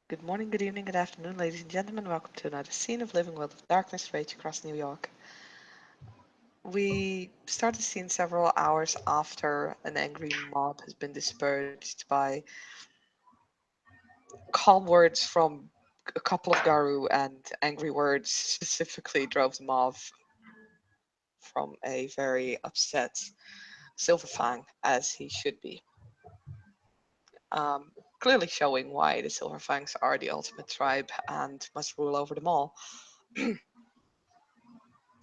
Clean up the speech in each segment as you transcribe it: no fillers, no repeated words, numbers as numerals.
Good morning, good evening, good afternoon, ladies and gentlemen. Welcome to another scene of Living World of Darkness Rage across New York. We start the scene several hours after an angry mob has been dispersed by calm words from a couple of Garu and angry words specifically drove them off from a very upset Silverfang, as he should be. Clearly showing why the Silverfangs are the ultimate tribe and must rule over them all.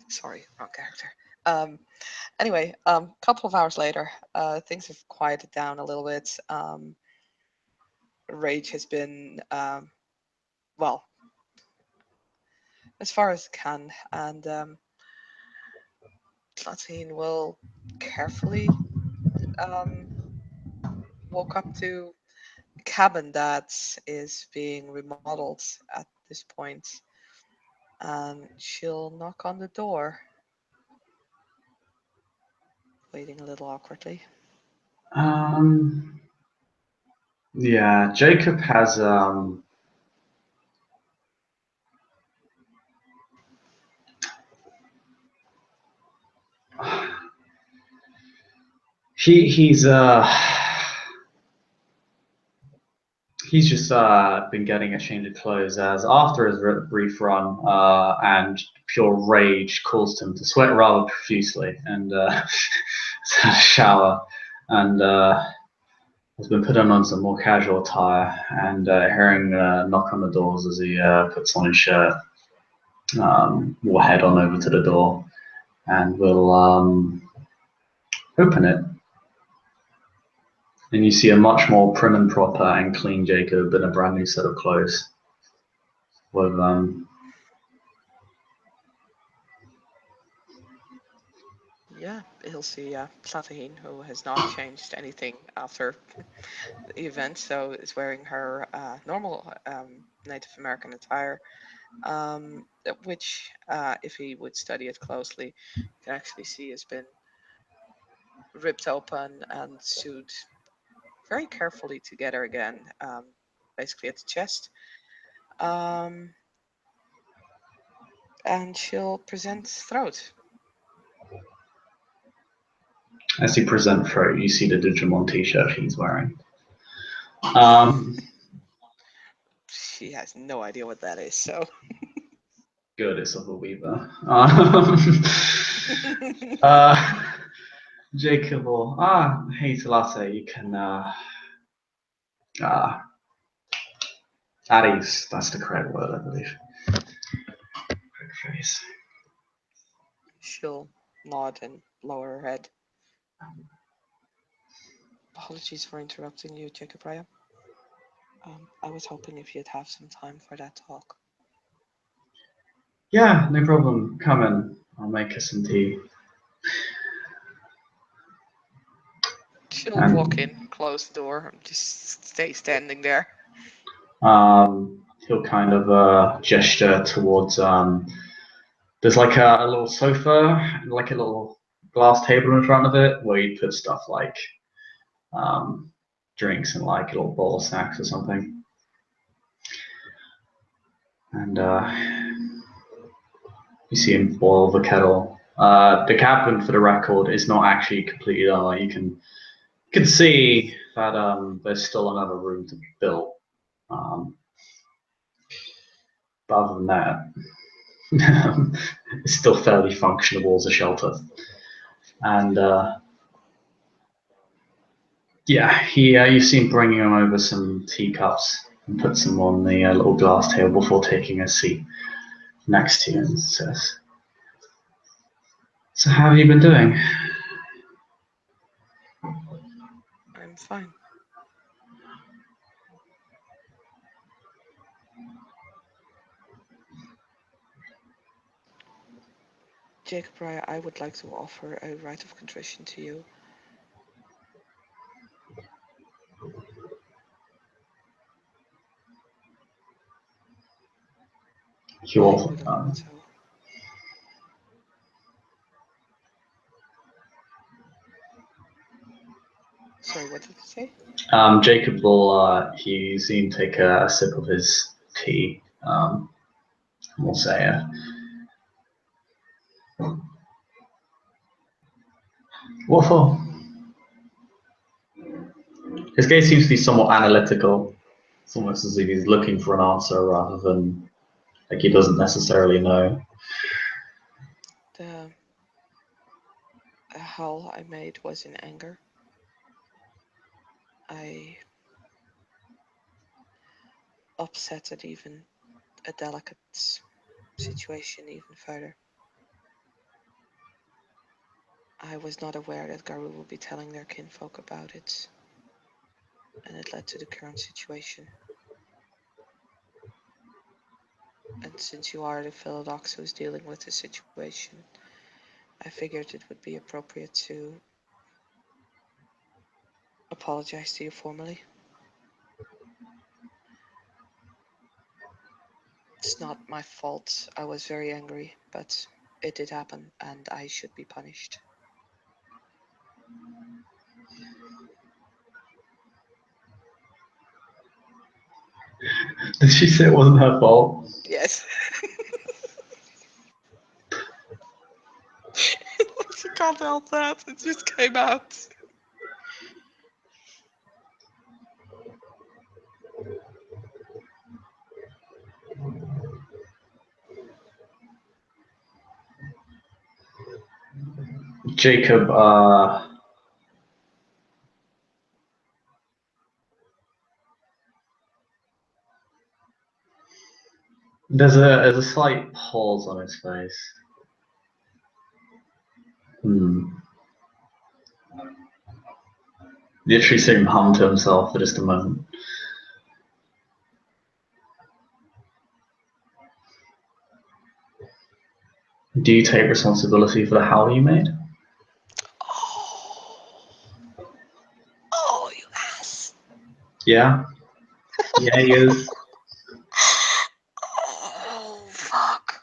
Sorry, wrong character. Um, anyway, couple of hours later, things have quieted down a little bit. Rage has been, well, as far as it can, and Platine will carefully um, walk up to a cabin that is being remodeled at this point, and she'll knock on the door, waiting a little awkwardly. Um, yeah, Jacob has he's he's just been getting a change of clothes as after his brief run and pure rage caused him to sweat rather profusely and had a shower and has been putting on some more casual attire and hearing knock on the doors as he puts on his shirt. We'll head on over to the door and we'll open it. And you see a much more prim and proper and clean Jacob in a brand new set of clothes. With Yeah, he'll see Platine, who has not changed anything after the event, so is wearing her normal Native American attire, which, if he would study it closely, you can actually see has been ripped open and sewed very carefully together again, basically at the chest. Um, and she'll present Throat. as he presents through, you see the Digimon T-shirt he's wearing. Um, She has no idea what that is, so. Good, it's of a Weaver. uh, Jacob will hey Talate, you can uh, Addie's, that's the correct word, I believe. Quick face. She'll nod and lower her head. Apologies for interrupting you, Jacob Raya. I was hoping if you'd have some time for that talk. Yeah, no problem. Come in. I'll make us some tea. She'll walk And in, close the door, and just stay standing there. he'll kind of gesture towards there's like a little sofa, like a little glass table in front of it where you put stuff like um, drinks and like a little bowl of snacks or something. And you see him boil the kettle. The cabin, for the record, is not actually completely done. Like you can see that there's still another room to be built. Um, but other than that, it's still fairly functional as a shelter. And yeah, you see him bringing him over some teacups and puts them on the little glass table before taking a seat next to you and says, "So how have you been doing?" I'm fine. Jacob Raya, I would like to offer a rite of contrition to you. Why are You're you looking so? Sorry, what did you say? Jacob will, you see him take a sip of his tea. We'll say, what for? His gaze seems to be somewhat analytical. It's almost as if he's looking for an answer rather than like he doesn't necessarily know. The howl I made was in anger. I upset even a delicate situation even further. I was not aware that Garu would be telling their kinfolk about it, and it led to the current situation. And since you are the Philodox who's dealing with the situation, I figured it would be appropriate to apologize to you formally. It's not my fault. I was very angry, but it did happen, and I should be punished. Did she say it wasn't her fault? Yes. She can't help that. It just came out. Jacob, there's a slight pause on his face. Literally seeing him hum to himself for just a moment. Do you take responsibility for the howl you made? Oh, you ass. Yeah? Yeah, he is. Oh, fuck.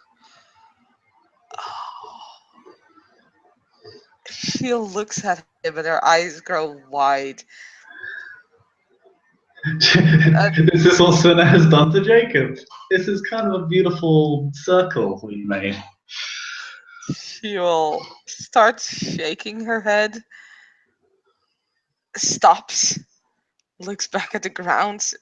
She looks at him and her eyes grow wide. This is what Sven has done to Jacob. This is kind of a beautiful circle we made. She'll start shaking her head, stops, looks back at the ground.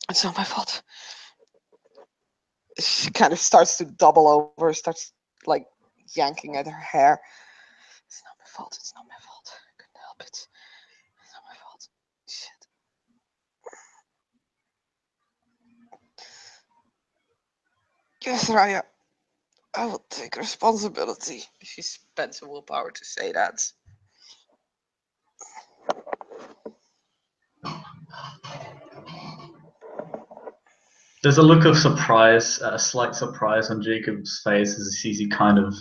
It's not my fault. She kind of starts to double over, starts like yanking at her hair. It's not my fault. It's not my fault. I couldn't help it. It's not my fault. Shit. Yes, Raya. I will take responsibility. She spent some willpower to say that. There's a look of surprise, a slight surprise on Jacob's face as he sees you kind of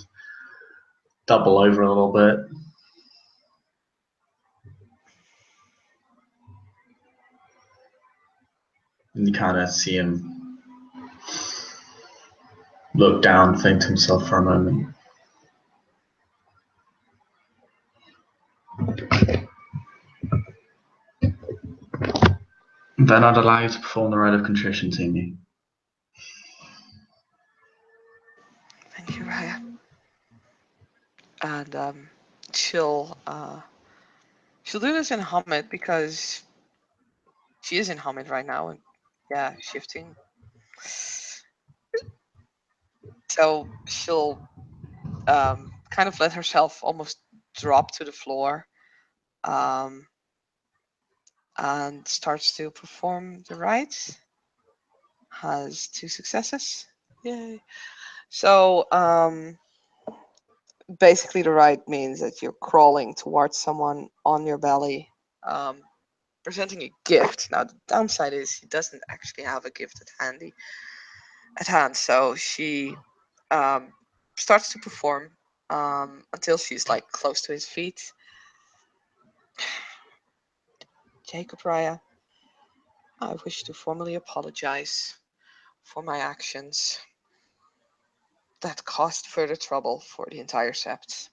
double over a little bit. And you kind of see him look down, think to himself for a moment. Then I'd allow you to perform the rite of contrition to me. Thank you, Raya. And she'll do this in Hamid because she is in Hamid right now, and yeah, shifting. So she'll kind of let herself almost drop to the floor, um, and starts to perform the rites. Has 2 successes. Yay! So basically, the rite means that you're crawling towards someone on your belly, um, presenting a gift. Now, the downside is she doesn't actually have a gift at hand. So she um, starts to perform until she's like close to his feet. Jacob Raya, I wish to formally apologize for my actions. that cost further trouble for the entire sept.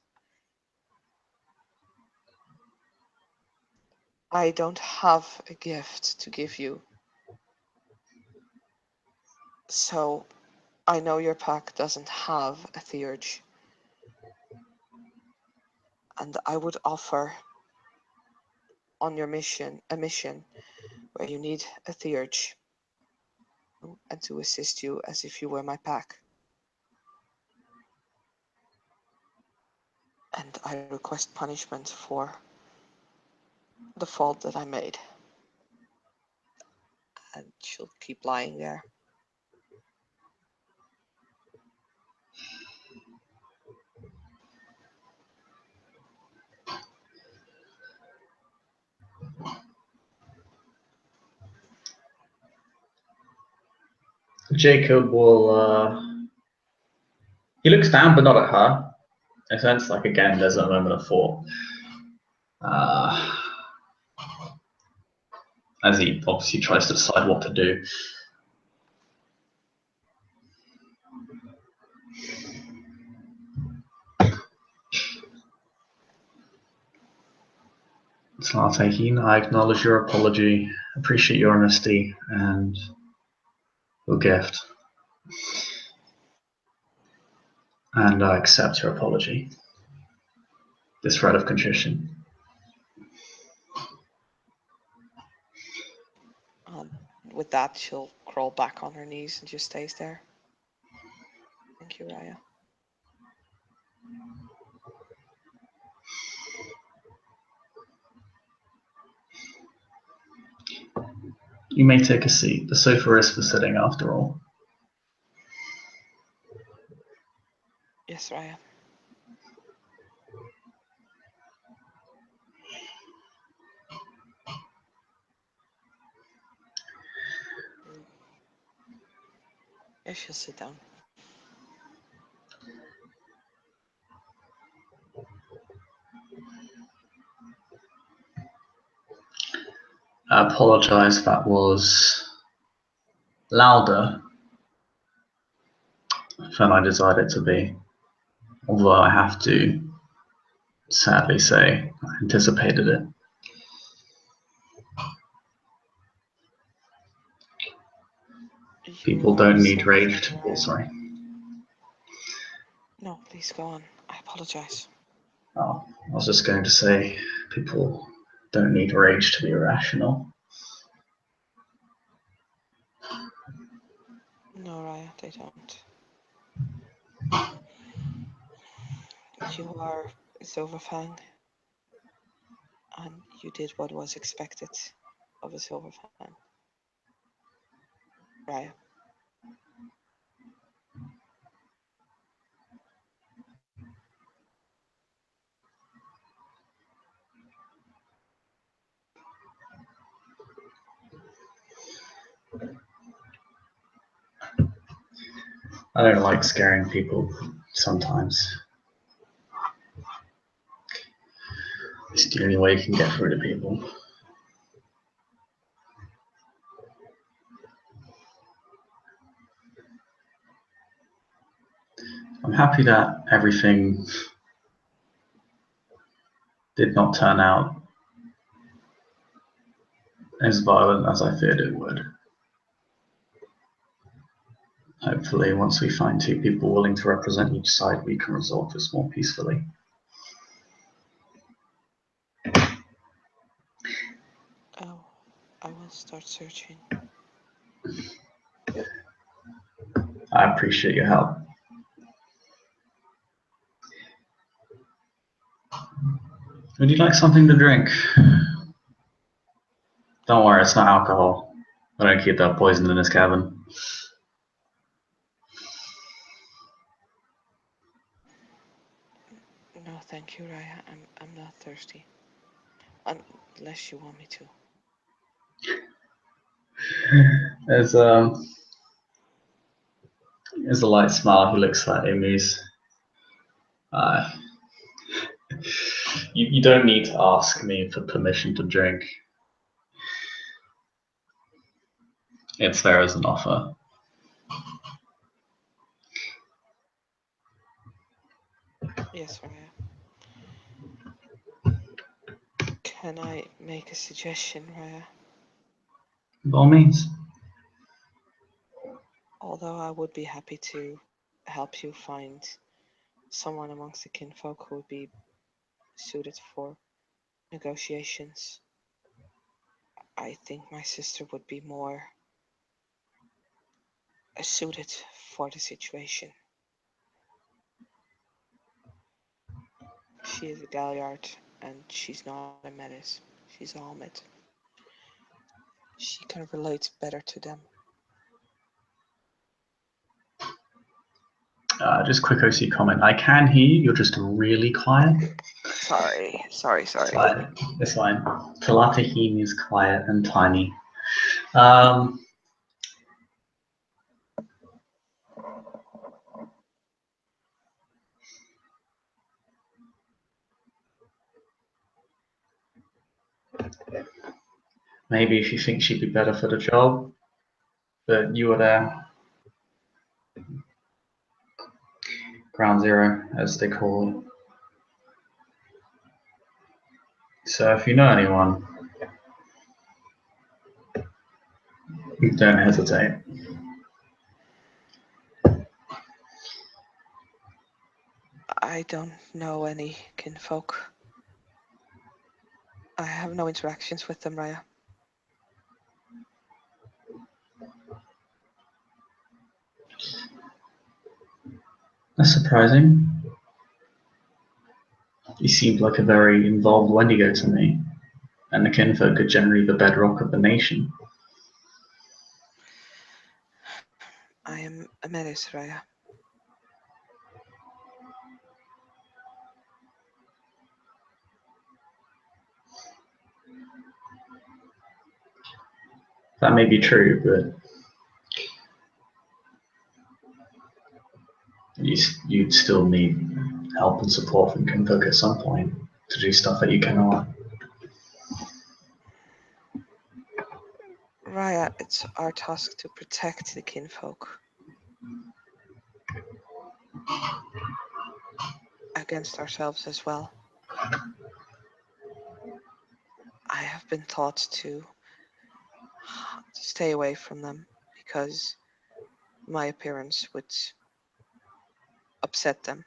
I don't have a gift to give you, so I know your pack doesn't have a theurge, and I would offer on your mission a mission where you need a theurge, and to assist you as if you were my pack. And I request punishment for the fault that I made. And she'll keep lying there. Jacob will. He looks down, but not at her. In a sense, like again, there's a moment of thought. As he obviously tries to decide what to do. Snartaking, I acknowledge your apology, appreciate your honesty, and your gift. And I accept your apology. This thread of contrition. With that, she'll crawl back on her knees and just stays there. Thank you, Raya. You may take a seat. The sofa is for sitting after all. Yes, Raya. Yes, she'll sit down. I apologize, that was louder than I desired it to be. Although I have to sadly say I anticipated it. People don't need rage. Oh, sorry. No, please go on. I apologize. Oh, I was just going to say people don't need rage to be irrational. No, Raya, they don't. You are Silverfang, and you did what was expected of a Silverfang. Raya. I don't like scaring people sometimes. It's the only way you can get through to people. I'm happy that everything did not turn out as violent as I feared it would. Hopefully, once we find two people willing to represent each side, we can resolve this more peacefully. Oh, I will start searching. I appreciate your help. Would you like something to drink? Don't worry, it's not alcohol. I don't keep that poison in this cabin. No, thank you, Raya. I'm not thirsty. Unless you want me to. There's a light smile. He looks slightly amused. You don't need to ask me for permission to drink. It's there as an offer. Yes, Raya. Can I make a suggestion, Raya? By all means. Although I would be happy to help you find someone amongst the kinfolk who would be suited for negotiations, I think my sister would be more suited for the situation. She is a Galliard and she's not a metis. She's a Helmet. She can relate better to them. Just quick OC comment. I can hear you. You're just really quiet. Sorry. It's fine. It's fine. Talatahine is quiet and tiny. Um, maybe if you think she'd be better for the job, but you were there. Ground zero, as they call it. So if you know anyone, don't hesitate. I don't know any kinfolk. I have no interactions with them, Raya. That's surprising. He seemed like a very involved Wendigo to me, and the kinfolk are generally the bedrock of the nation. I am a metis, Raya. That may be true, but you'd still need help and support from kinfolk at some point to do stuff that you cannot. Raya, it's our task to protect the kinfolk against ourselves as well. I have been taught to stay away from them because my appearance would upset them.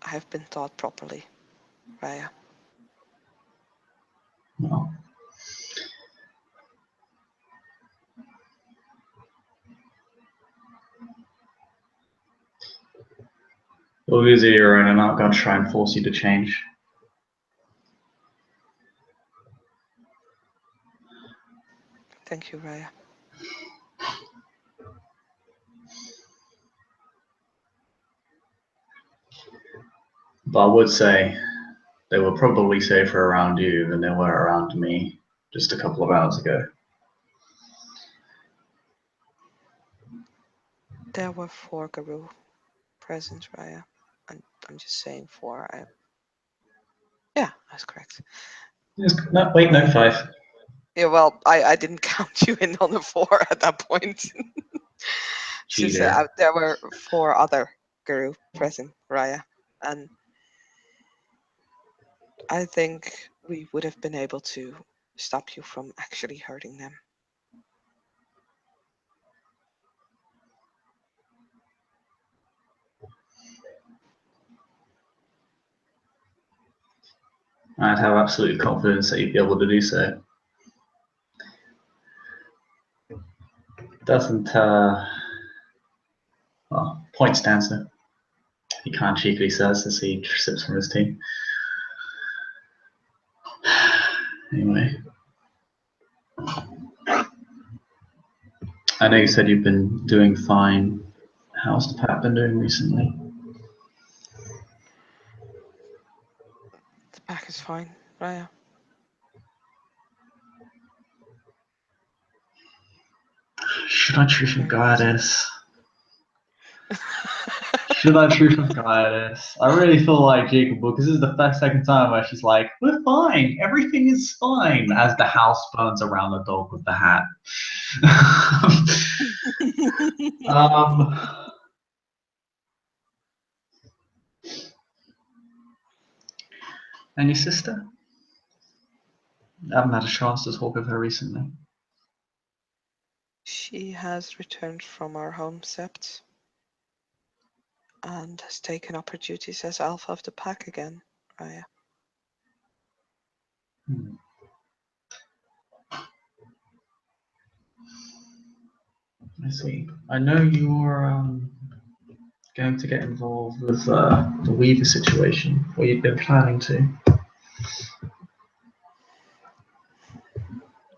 I have been taught properly, Raya. Well, you'll visit your own, and I'm not going to try and force you to change. Thank you, Raya. But I would say they were probably safer around you than they were around me just a couple of hours ago. There were 4 Garou present, Raya. And I'm just saying 4. Yeah, that's correct. No, wait, no, 5. Yeah, well, I didn't count you in on the 4 at that point. Just Cheater. there were 4 other Garou present, Raya. And I think we would have been able to stop you from actually hurting them. I'd have absolute confidence that you'd be able to do so. Doesn't, well, point stands there. He kind of cheekily says as he sips from his tea. Anyway. I know you said you've been doing fine. How's the Pat been doing recently? The pack is fine, Raya. Should I truth and Very guide busy. this? Should I truth and guide this? I really feel like Jacob will, because this is the second time where she's like, "We're fine, everything is fine," as the house burns around the dog with the hat. um, And your sister? I haven't had a chance to talk with her recently. She has returned from our home sept and has taken up her duties as alpha of the pack again, Raya. Hmm. I see. I know you're going to get involved with the Weaver situation, or you've been planning to.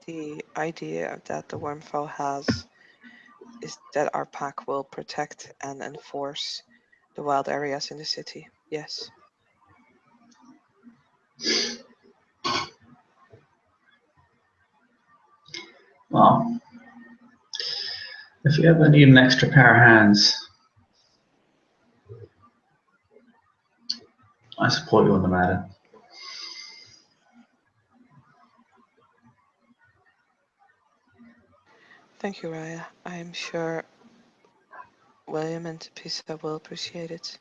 The idea that the Wormfoe has is that our pack will protect and enforce the wild areas in the city, yes. Well, if you ever need an extra pair of hands, I support you on the matter. Thank you, Raya. I am sure William and Pisa will appreciate it.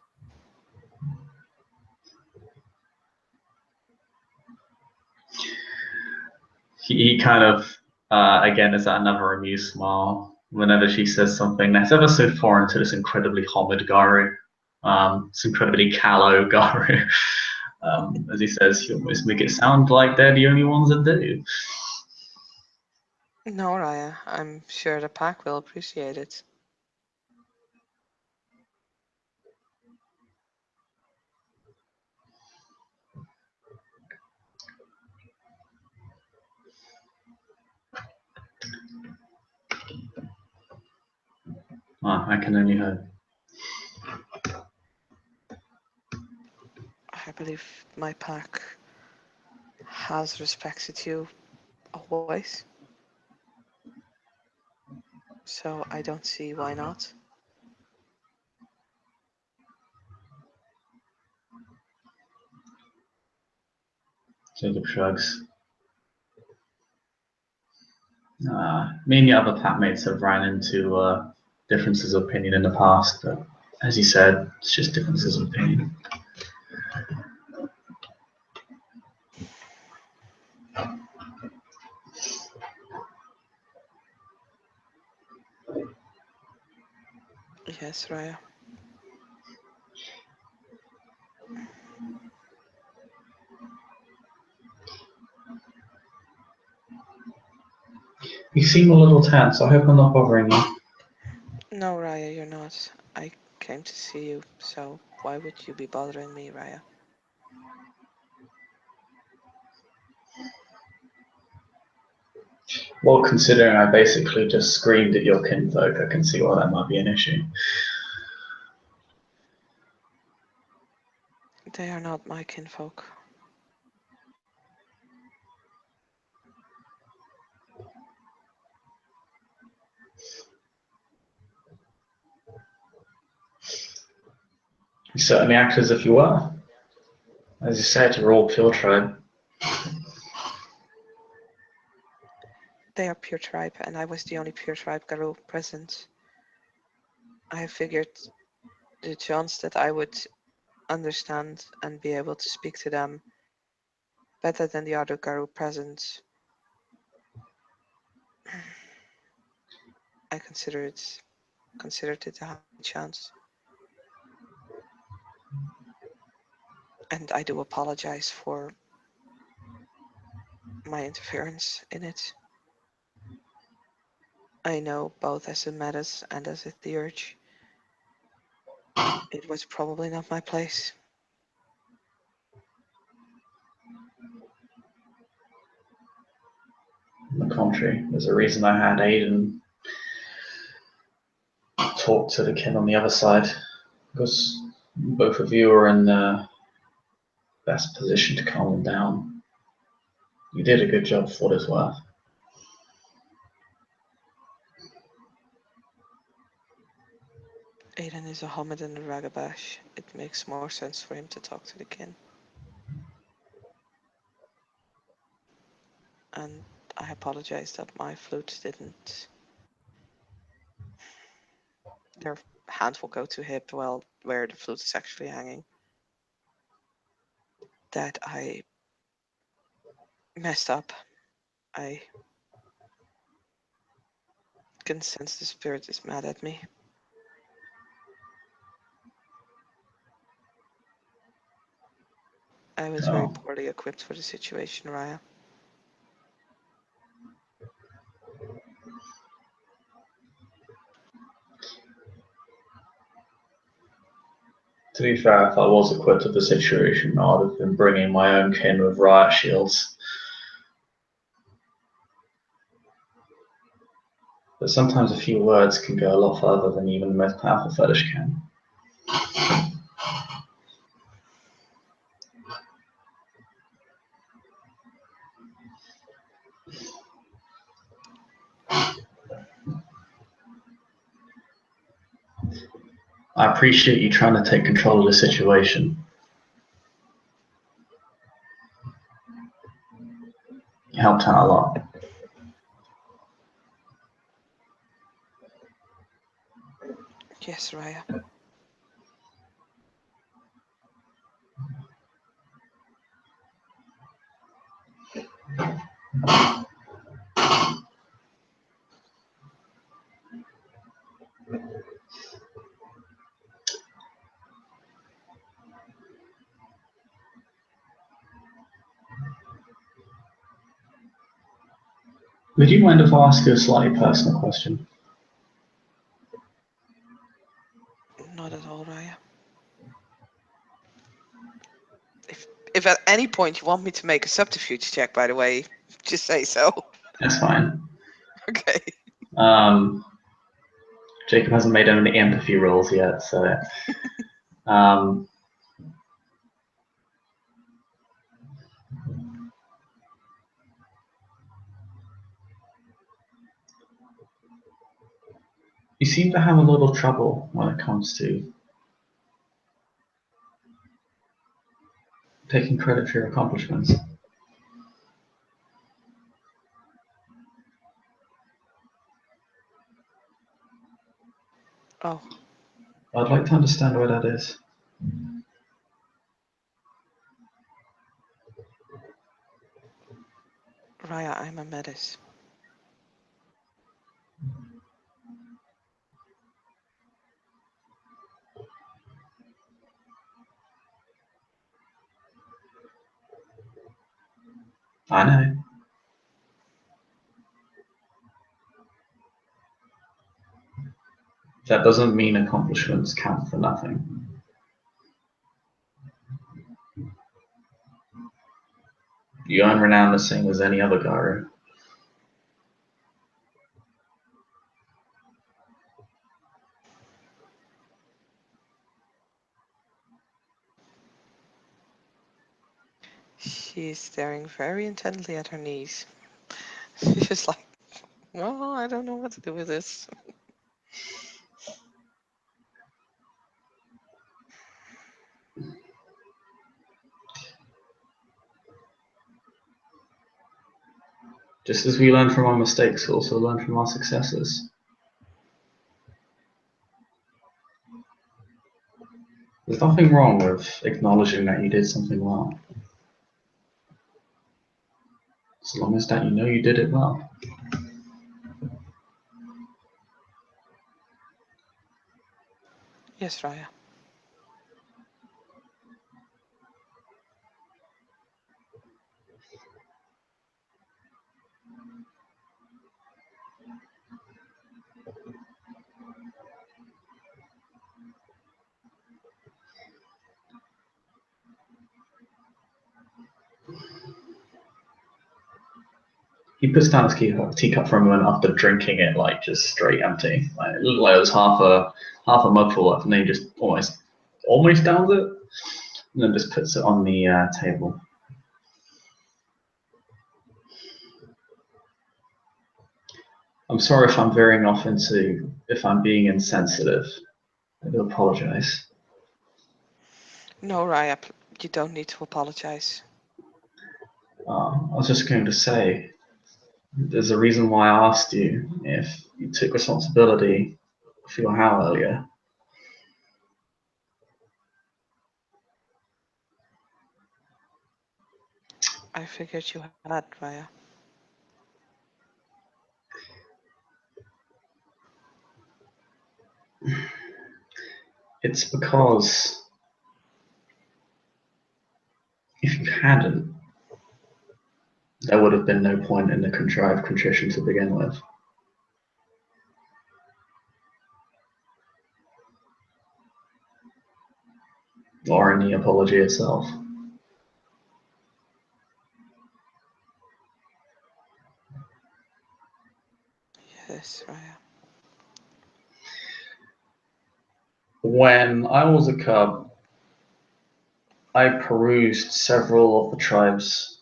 He kind of, again, is that another amused smile whenever she says something that's ever so foreign to this incredibly homid Garu, this incredibly callow Garu. As he says, you almost make it sound like they're the only ones that do. No, Raya, I'm sure the pack will appreciate it. I can only hope. I believe my pack has respected you always, so I don't see why not. Jacob shrugs. Me and the other packmates have ran into differences of opinion in the past, but as you said, it's just differences of opinion. Yes, Raya. You seem a little tense. I hope I'm not bothering you. No, Raya, you're not. I came to see you, so why would you be bothering me, Raya? Well, considering I basically just screamed at your kinfolk, I can see why that might be an issue. They are not my kinfolk. You certainly act as if you were. As you said, you're all pure tribe. They are pure tribe, and I was the only pure tribe Garou present. I figured the chance that I would understand and be able to speak to them better than the other Garou present, I considered it a high chance. And I do apologize for my interference in it. I know both as a metis and as a theurge, it was probably not my place. On the contrary, there's a reason I had Aiden talk to the kin on the other side, because both of you are in the best position to calm them down. You did a good job for what it's worth. Aiden is a Hamid and a Ragabash. It makes more sense for him to talk to the kin. And I apologize that my flute didn't. Their hand will go to hip, well, where the flute is actually hanging. that I messed up. I can sense the spirit is mad at me. I was very Oh. poorly equipped for the situation, Raya. To be fair, if I was equipped with the situation, I would have been bringing my own kin with riot shields. But sometimes a few words can go a lot further than even the most powerful fetish can. I appreciate you trying to take control of the situation. You helped out a lot. Yes, Raya. Would you mind if I ask you a slightly personal question? Not at all, Raya. If at any point you want me to make a subterfuge check, by the way, just say so. That's fine. Okay. Jacob hasn't made any empathy rolls yet, so. Um, you seem to have a little trouble when it comes to taking credit for your accomplishments. Oh, I'd like to understand why that is. Raya, I'm a metis. I know. That doesn't mean accomplishments count for nothing. You earn renown the same as any other Garu. She's staring very intently at her knees. She's just like, well, I don't know what to do with this. Just as we learn from our mistakes, we also learn from our successes. There's nothing wrong with acknowledging that you did something well. As long as that you know you did it well. Yes, Raya. He puts down his teacup for a moment after drinking it, like just straight empty. Like, it looked like it was half a mugful left, and then he just almost downs it, and then just puts it on the table. I'm sorry if I'm veering off into if I'm being insensitive. I do apologize. No, Raya, you don't need to apologize. I was just going to say, there's a reason why I asked you if you took responsibility for your how earlier. I figured you had, Raya. It's because if you hadn't, there would have been no point in the contrived contrition to begin with. Or in the apology itself. Yes, Raya. When I was a cub, I perused several of the tribes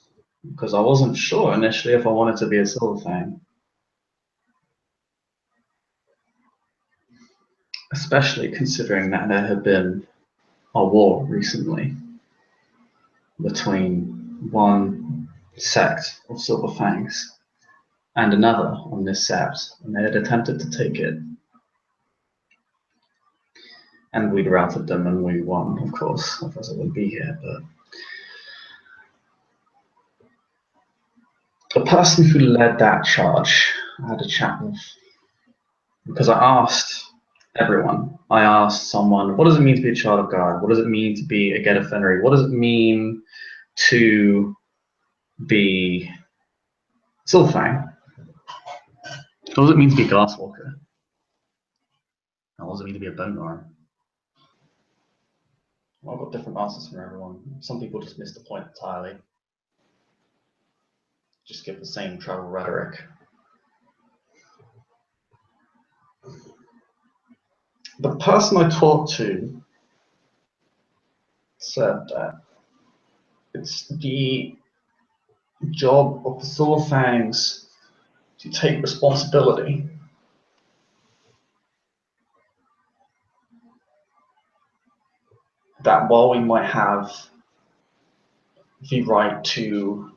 because I wasn't sure initially if I wanted to be a Silverfang. Especially considering that there had been a war recently between one sect of Silverfangs and another on this sept, and they had attempted to take it. And we'd routed them and we won, of course, otherwise I wouldn't be here. But the person who led that charge, I had a chat with, because I asked everyone. I asked someone, what does it mean to be a child of God? What does it mean to be a Gedefenry? What does it mean to be Silfang? What does it mean to be a Glasswalker? And what does it mean to be a Bone Arm? Well, I've got different answers from everyone. Some people just miss the point entirely. Just give the same tribal rhetoric. The person I talked to said that it's the job of the Silverfangs to take responsibility. That while we might have the right to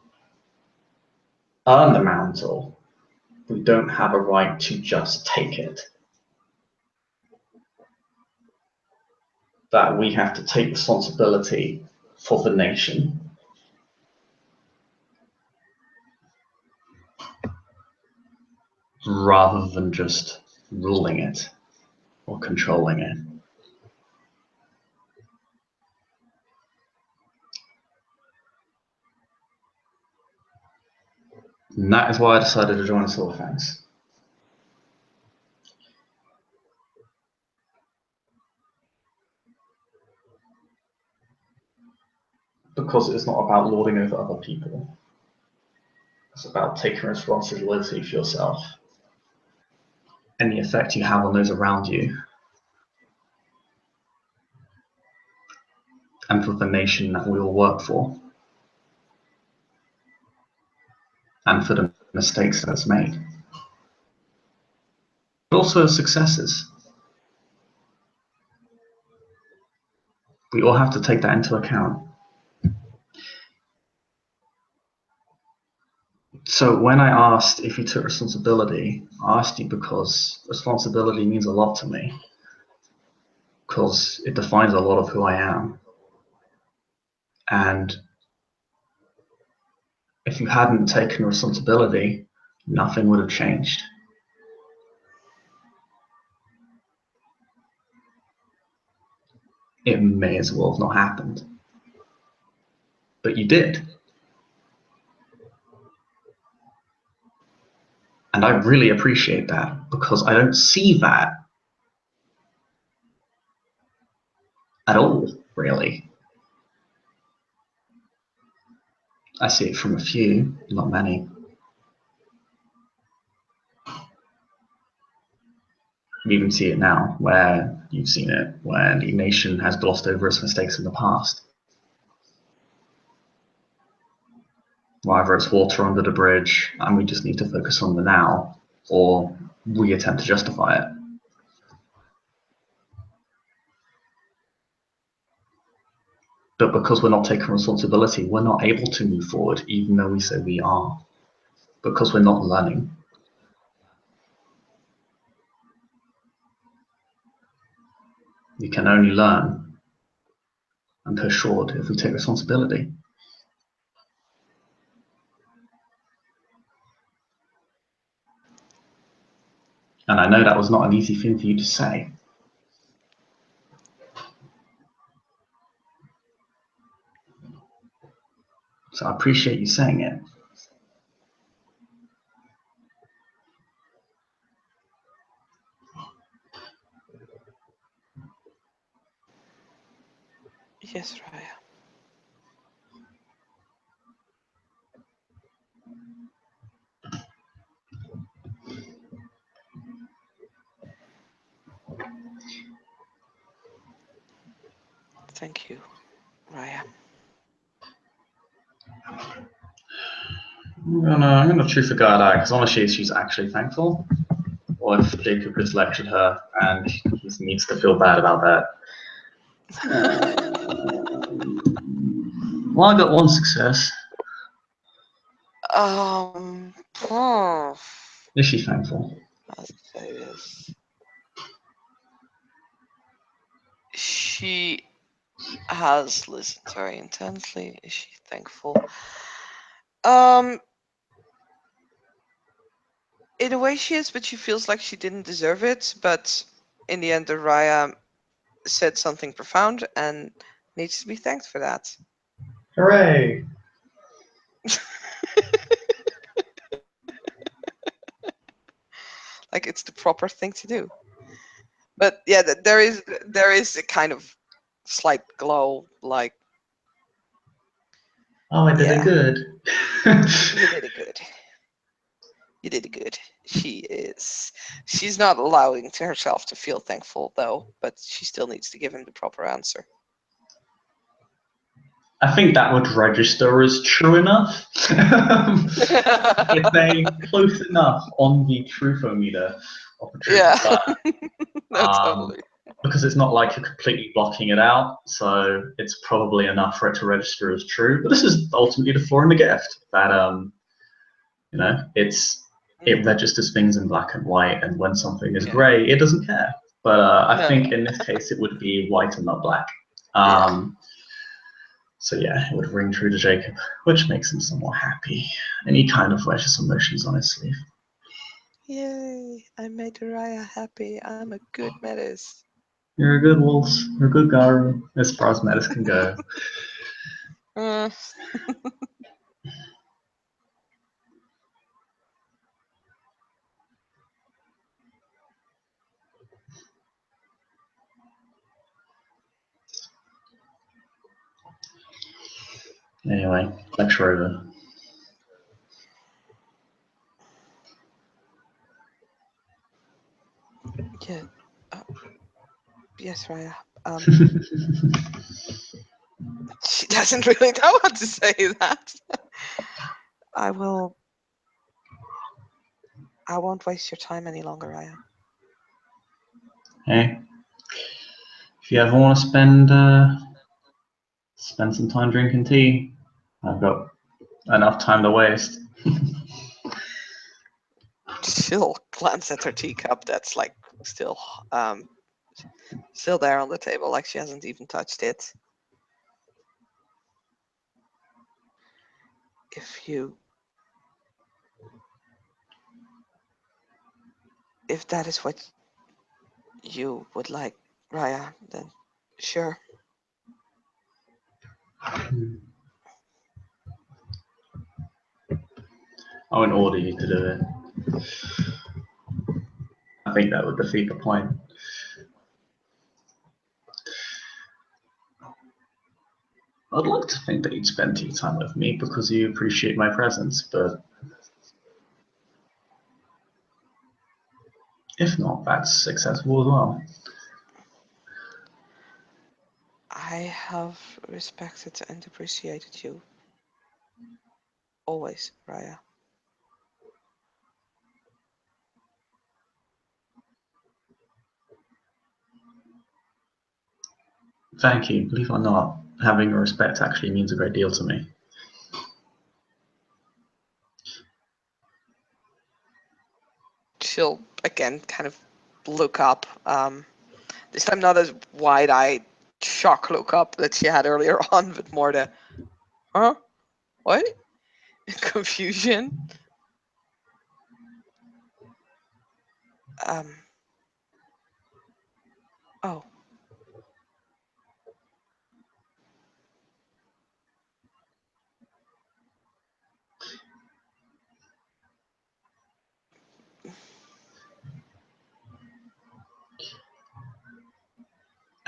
earn the mantle, we don't have a right to just take it. That we have to take responsibility for the nation. Rather than just ruling it or controlling it. And that is why I decided to join the Silverfangs. Because it's not about lording over other people. It's about taking responsibility for yourself and the effect you have on those around you and for the nation that we all work for and for the mistakes that's made. But also successes. We all have to take that into account. So when I asked if you took responsibility, I asked you because responsibility means a lot to me. Because it defines a lot of who I am. And if you hadn't taken responsibility, nothing would have changed. It may as well have not happened. But you did. And I really appreciate that because I don't see that at all, really. I see it from a few, not many. You even see it now, where you've seen it, where the nation has glossed over its mistakes in the past. Either it's water under the bridge, and we just need to focus on the now, or we attempt to justify it. But because we're not taking responsibility, we're not able to move forward, even though we say we are, because we're not learning. We can only learn and push forward if we take responsibility. And I know that was not an easy thing for you to say. So I appreciate you saying it. Yes, Raya. Thank you, Raya. I'm gonna truth or God out because honestly, if she's actually thankful, or if Jacob just lectured her and he just needs to feel bad about that. Well, I got one success. Is she thankful? I'll say this. She has listened very intensely. Is she thankful? In a way she is, but she feels like she didn't deserve it. But in the end, Raya said something profound and needs to be thanked for that. Hooray! Like it's the proper thing to do. But yeah, there is a kind of slight glow, like Oh, I did it yeah, good. you did it good. You did it good. She's not allowing to herself to feel thankful though, but she still needs to give him the proper answer. I think that would register as true enough. If they close enough on the truthometer of the truth Yeah. of God, No, totally. because it's not like you're completely blocking it out, so it's probably enough for it to register as true. But this is ultimately the flaw in the gift that it registers things in black and white, and when something is grey, it doesn't care. But I think in this case it would be white and not black. So yeah, it would ring true to Jacob, which makes him somewhat happy, and he kind of wears his emotions on his sleeve. Yay! I made Raya happy. I'm a good metis. You're a good wolf. You're a good Garu, as far as metis can go. Anyway, lecture over. Yeah. Yes, Raya. She doesn't really know how to say that. I won't waste your time any longer, Raya. Hey, if you ever want to spend some time drinking tea, I've got enough time to waste. She'll glance at her teacup that's like still there on the table, like she hasn't even touched it. If that is what you would like, Raya, then sure. I wouldn't order you to do it. I think that would defeat the point. I'd like to think that you'd spend tea time with me because you appreciate my presence, but if not, that's acceptable as well. I have respected and appreciated you. Always, Raya. Thank you. Believe it or not, having your respect actually means a great deal to me. She'll again kind of look up. This time not as wide-eyed shock look up that she had earlier on, but more the, huh? What? Confusion. Um. Oh.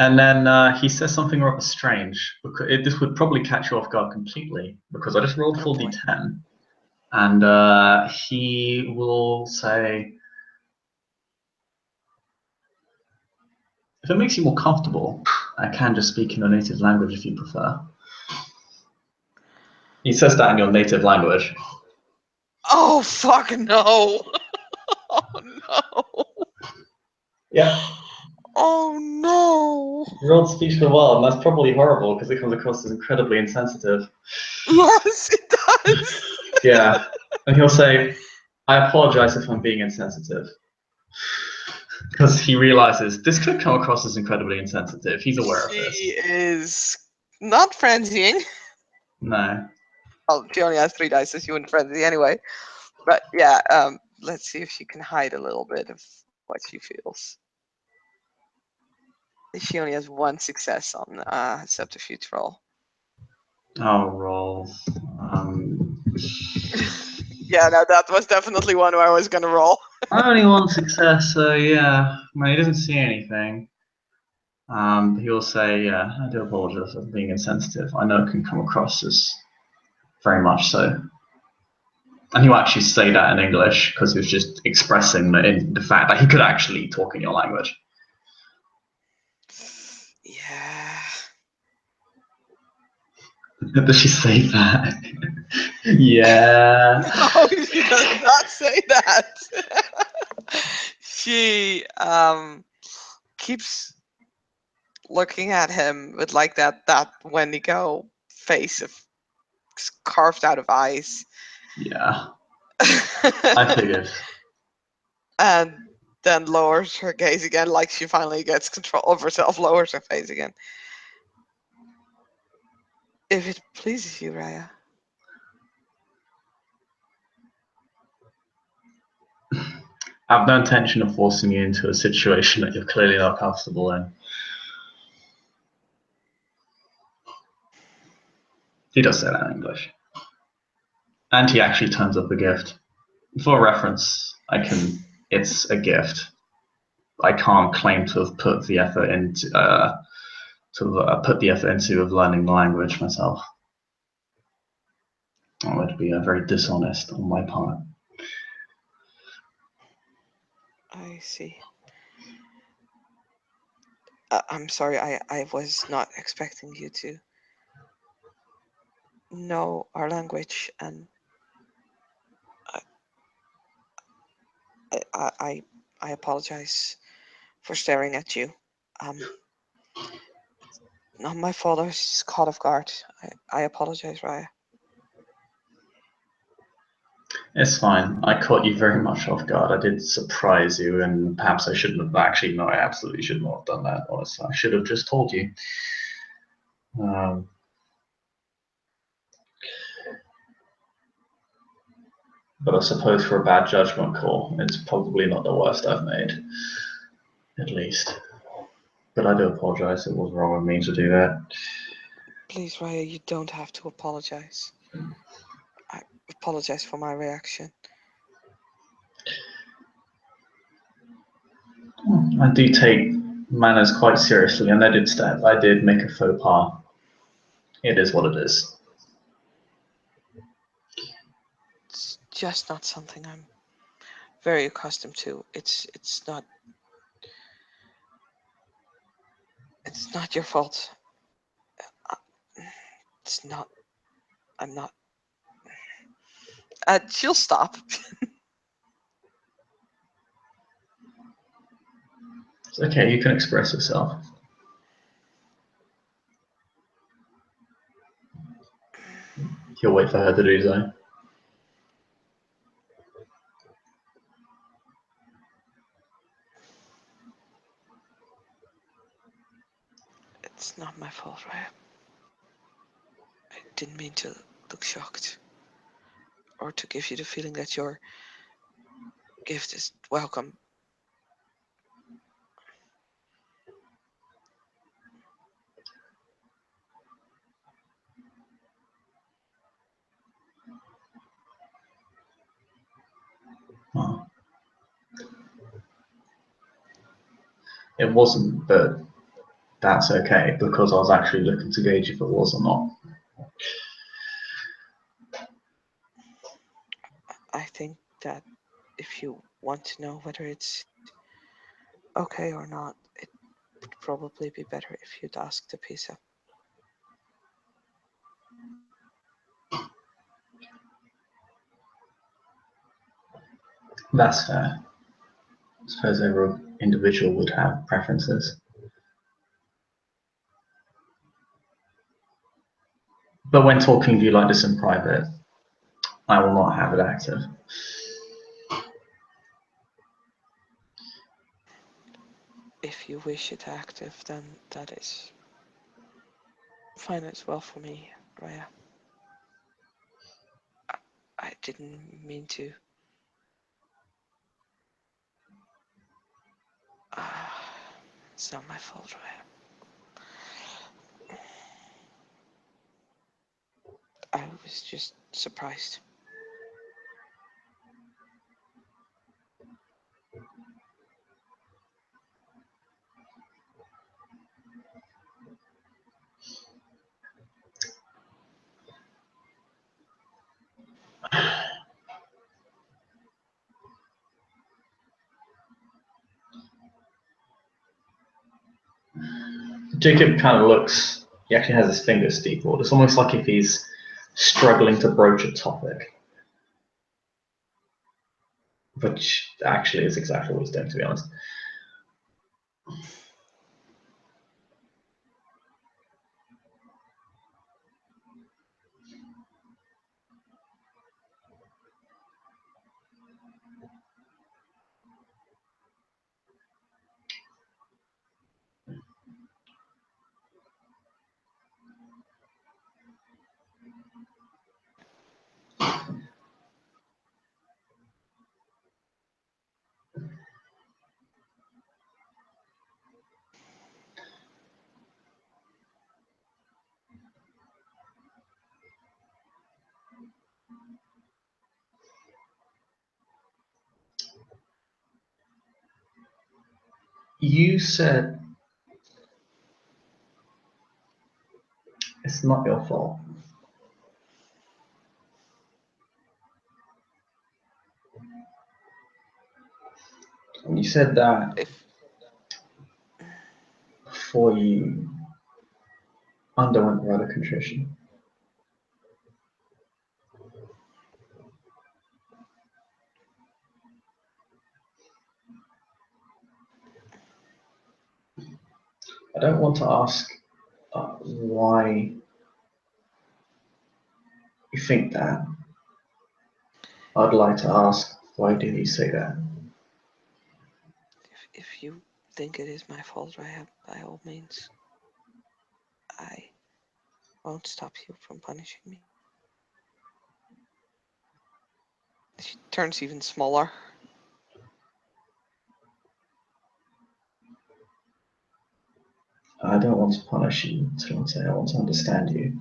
And then he says something rather strange. Because this would probably catch you off guard completely, because I just rolled Oh full boy. d10. And he will say, if it makes you more comfortable, I can just speak in your native language if you prefer. He says that in your native language. Oh fuck no! Oh no! Yeah, Oh no! you rolled speech for well, and that's probably horrible because it comes across as incredibly insensitive. Yes, it does. Yeah, and he'll say, I apologize if I'm being insensitive. Because he realizes this could come across as incredibly insensitive. He's aware of this. She is not frenzying. No. Well, she only has 3 dice, so she wouldn't frenzy anyway. But yeah, let's see if she can hide a little bit of what she feels. She only has 1 success on subterfuge roll. Oh, roll. Yeah, no, that was definitely one where I was gonna roll. Only 1 success, so yeah. I mean, he doesn't see anything. He'll say, yeah, I do apologize for being insensitive. I know it can come across as very much so. And he'll actually say that in English because he was just expressing the fact that he could actually talk in your language. Yeah. Does she say that? Yeah. No, she does not say that. She keeps looking at him with like that Wendigo face of carved out of eyes. Yeah. I figured. And then lowers her gaze again, like she finally gets control of herself, lowers her face again. If it pleases you, Raya. I have no intention of forcing you into a situation that you're clearly not comfortable in. He does say that in English. And he actually turns up a gift. For reference, it's a gift. I can't claim to have put the effort into of learning the language myself. That would be very dishonest on my part. I see. I'm sorry, I was not expecting you to know our language, and I apologize for staring at you. Um, not my fault. I was just caught off guard. I apologize, Raya. It's fine. I caught you very much off guard. I did surprise you, and perhaps I shouldn't have. Actually, no, I absolutely should not have done that. Honestly, I should have just told you. Um, but I suppose for a bad judgment call, it's probably not the worst I've made, at least. But I do apologize. It was wrong of me to do that. Please, Raya, you don't have to apologize. I apologize for my reaction. I do take manners quite seriously, and I did make a faux pas. It is what it is. It's just not something I'm very accustomed to. It's not your fault. Uh, It's not. I'm not. She'll stop. It's okay, you can express yourself. He'll wait for her to do so. It's not my fault, Raya. I didn't mean to look shocked or to give you the feeling that your gift is welcome. It wasn't, but that's okay because I was actually looking to gauge if it was or not. I think that if you want to know whether it's okay or not, it would probably be better if you'd ask the pizza. That's fair. I suppose every individual would have preferences. But when talking to you like this in private, I will not have it active. If you wish it active, then that is fine as well for me, Raya. I didn't mean to. Uh, it's not my fault, Raya. I was just surprised. Jacob kind of looks, he actually has his fingers steepled. It's almost like if he's struggling to broach a topic, which actually is exactly what he's doing, to be honest. You said it's not your fault. You said that If before you underwent rather contrition. I don't want to ask why you think that. I'd like to ask, why did you say that? if you think it is my fault, Raya, by all means, I won't stop you from punishing me. She turns even smaller. I don't want to punish you, I want to understand you.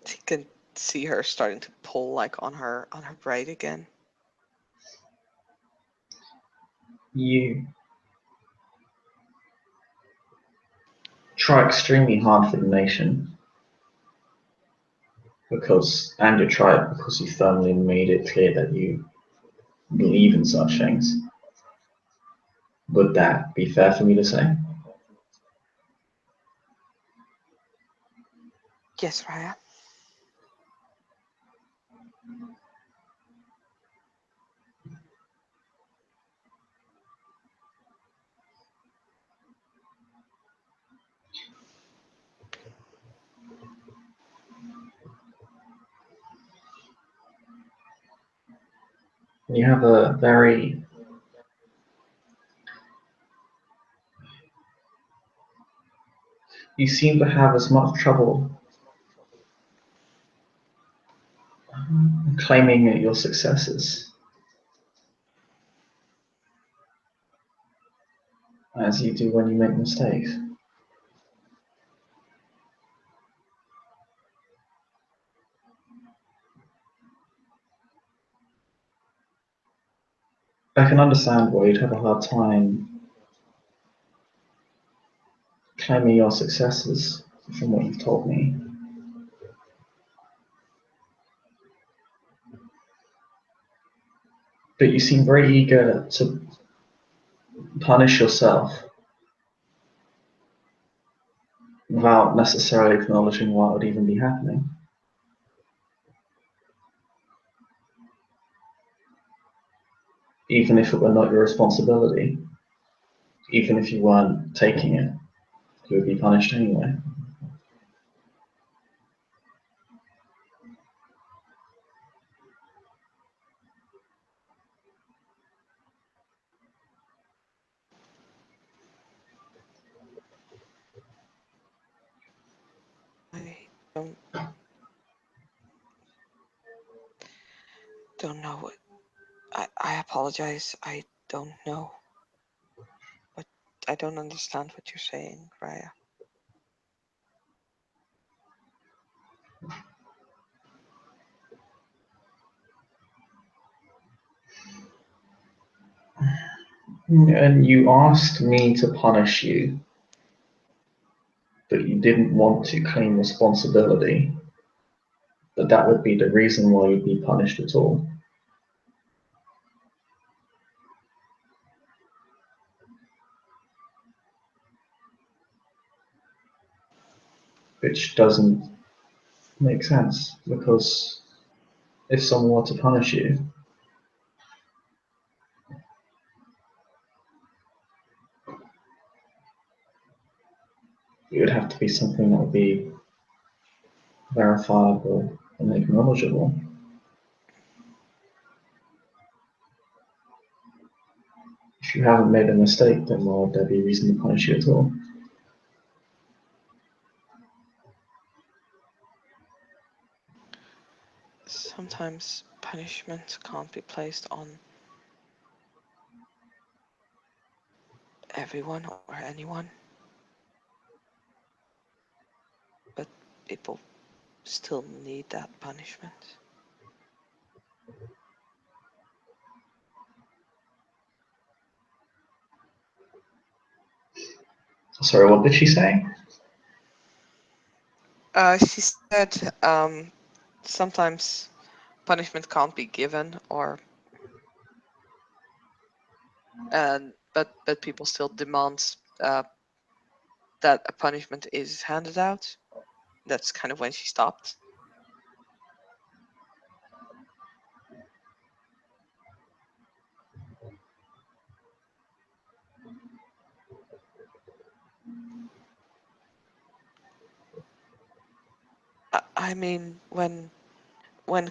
He can see her starting to pull like on her braid again. You try extremely hard for the nation and you try it because you firmly made it clear that you believe in such things. Would that be fair for me to say? Yes, Raya. You have a very you seem to have as much trouble claiming your successes as you do when you make mistakes. I can understand why you'd have a hard time claiming your successes from what you've told me. But you seem very eager to punish yourself without necessarily acknowledging what would even be happening. Even if it were not your responsibility, even if you weren't taking it, you would be punished anyway. I don't know what. I apologize. I don't know. But I don't understand what you're saying, Raya. And you asked me to punish you, but you didn't want to claim responsibility, but that would be the reason why you'd be punished at all. Which doesn't make sense, because if someone were to punish you, it would have to be something that would be verifiable and acknowledgeable. If you haven't made a mistake, then why would there be reason to punish you at all? Sometimes punishment can't be placed on everyone or anyone, but people still need that punishment. Sorry, what did she say? She said sometimes punishment can't be given, or but people still demand that a punishment is handed out. That's kind of when she stopped. I mean, when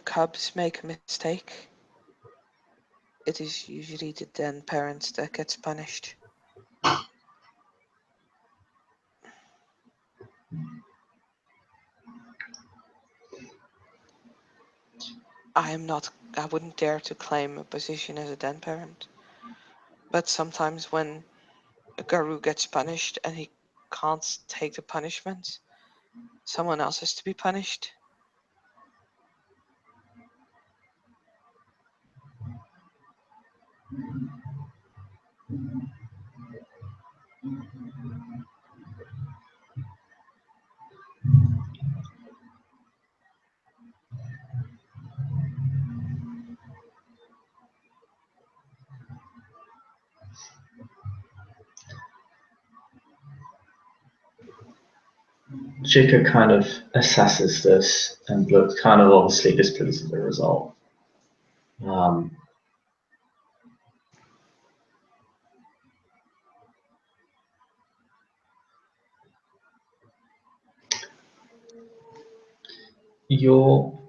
cubs make a mistake, it is usually the then parent that gets punished. I wouldn't dare to claim a position as a den parent. But sometimes when a guru gets punished and he can't take the punishment, someone else has to be punished. Chica kind of assesses this and looks kind of obviously displeased with the result. Um, you're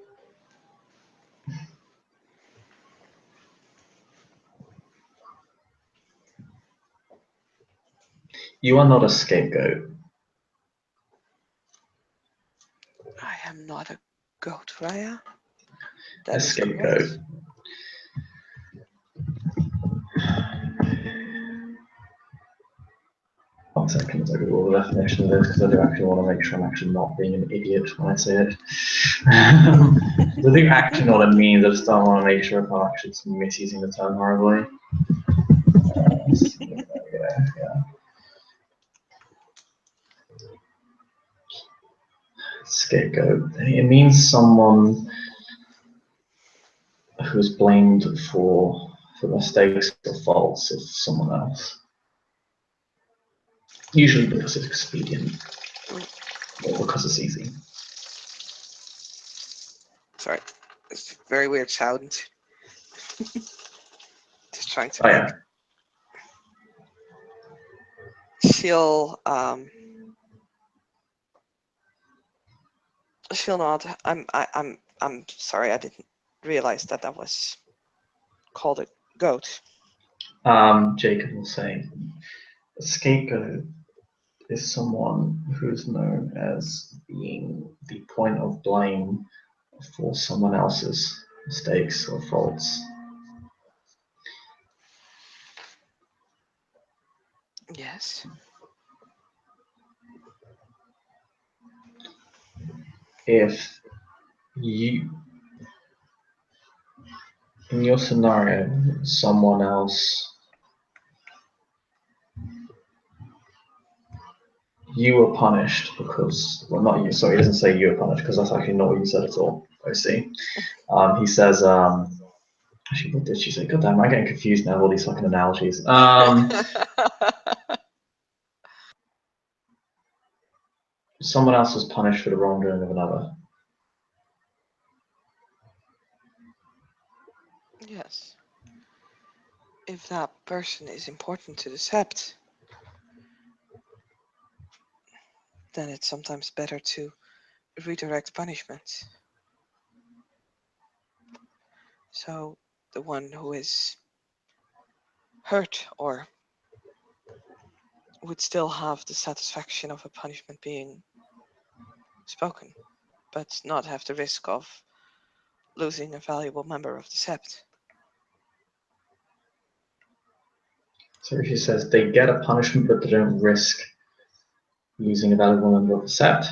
you are not a scapegoat. I am not a goat, Raya. A That is scapegoat. correct. One second, I Google the definition of this because I do actually want to make sure I'm actually not being an idiot when I say it. I think actually know what it means. I just don't want to make sure if I'm actually misusing the term horribly. Yes. Yeah. Scapegoat. It means someone who's blamed for mistakes or faults of someone else. Usually because it's expedient or because it's easy. Sorry, it's a very weird sound. Just trying to Oh, make. yeah. She'll nod. I'm sorry, I didn't realize that was called a goat. Jacob will say, a scapegoat is someone who's known as being the point of blame for someone else's mistakes or faults. Yes. If you, in your scenario, someone else, you were punished because, well, not you, sorry, he doesn't say you were punished because that's actually not what you said at all, I see. He says, actually, what did she say? God damn, I'm getting confused now, all these fucking analogies. Someone else was punished for the wrongdoing of another. Yes. If that person is important to the sept, then it's sometimes better to redirect punishment. So the one who is hurt or would still have the satisfaction of a punishment being spoken, but not have the risk of losing a valuable member of the sept. So she says they get a punishment, but they don't risk losing a valuable member of the sept.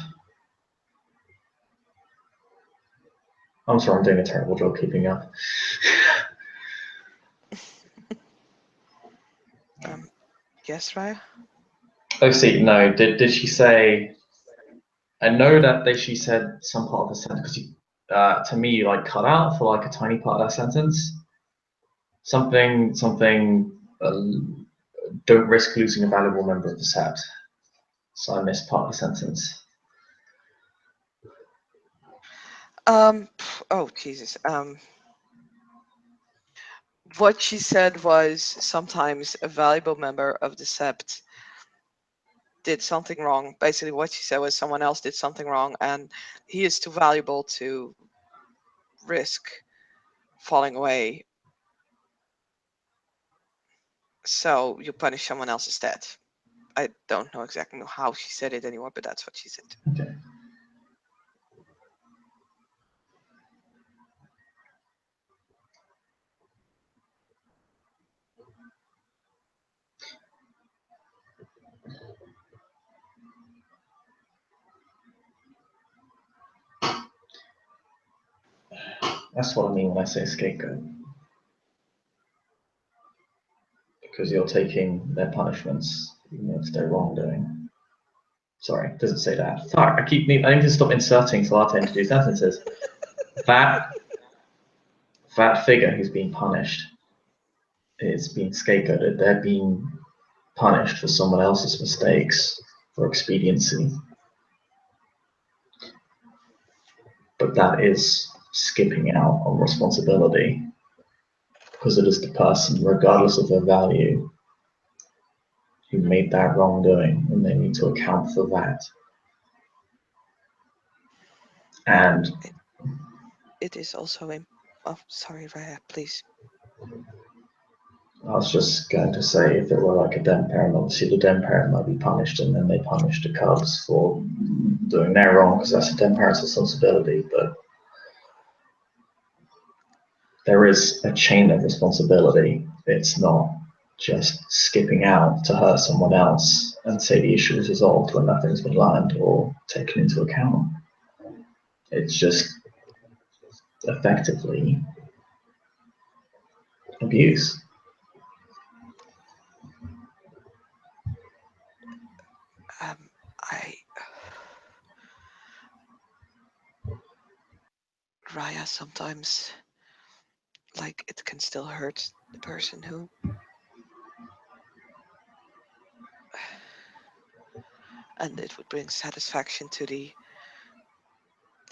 I'm sorry, I'm doing a terrible job keeping up. Yes, Raya? Oh, see, no. Did she say? I know that she said some part of the sentence because to me you like cut out for like a tiny part of that sentence. Something. Don't risk losing a valuable member of the sept. So I missed part of the sentence. Oh Jesus. What she said was sometimes a valuable member of the sept did something wrong. Basically, what she said was someone else did something wrong, and he is too valuable to risk falling away. So you punish someone else instead. I don't know exactly how she said it anymore, but that's what she said. Okay. That's what I mean when I say scapegoat. Because you're taking their punishments, even if they're wrongdoing. Sorry, it doesn't say that. Fuck, I need to stop inserting Salate into these sentences. That figure who's being punished is being scapegoated. They're being punished for someone else's mistakes for expediency. But that is skipping out on responsibility because it is the person, regardless of their value, who made that wrongdoing, and they need to account for that. And it is also oh, sorry, Raya, please. I was just going to say, if it were like a den parent, obviously the den parent might be punished, and then they punish the cubs for doing their wrong, because that's the den parent's responsibility. But there is a chain of responsibility. It's not just skipping out to hurt someone else and say the issue is resolved when nothing's been learned or taken into account. It's just effectively abuse. Raya, sometimes, like, it can still hurt the person who, and it would bring satisfaction to the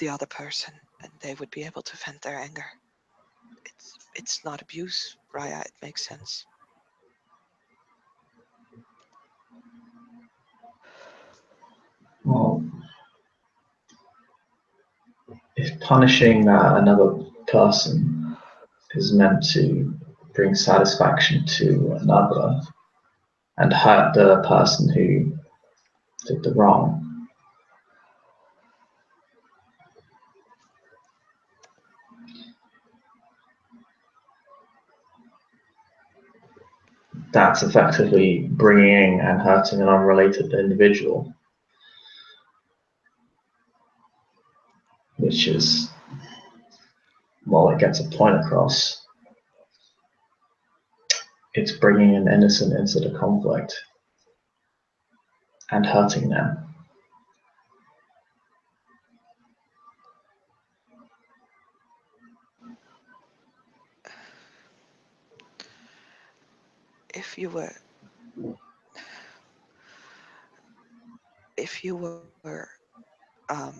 other person, and they would be able to vent their anger. It's not abuse, Raya. It makes sense. Well, if punishing another person is meant to bring satisfaction to another and hurt the person who did the wrong, that's effectively bringing and hurting an unrelated individual, which is, while it gets a point across, it's bringing an innocent into the conflict and hurting them. If you were, if you were, um,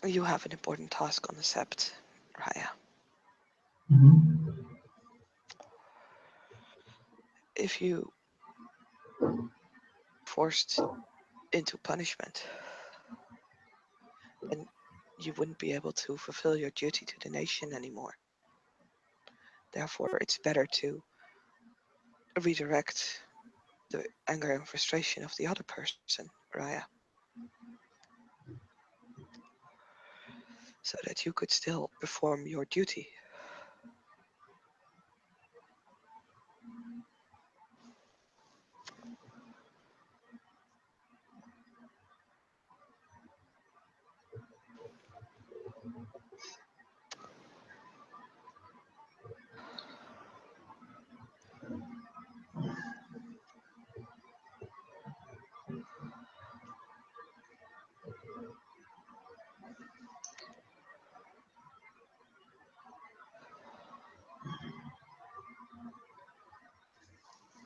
you have an important task on the sept, Raya. Mm-hmm. If you forced into punishment, then you wouldn't be able to fulfill your duty to the nation anymore. Therefore, it's better to redirect the anger and frustration of the other person, Raya, so that you could still perform your duty.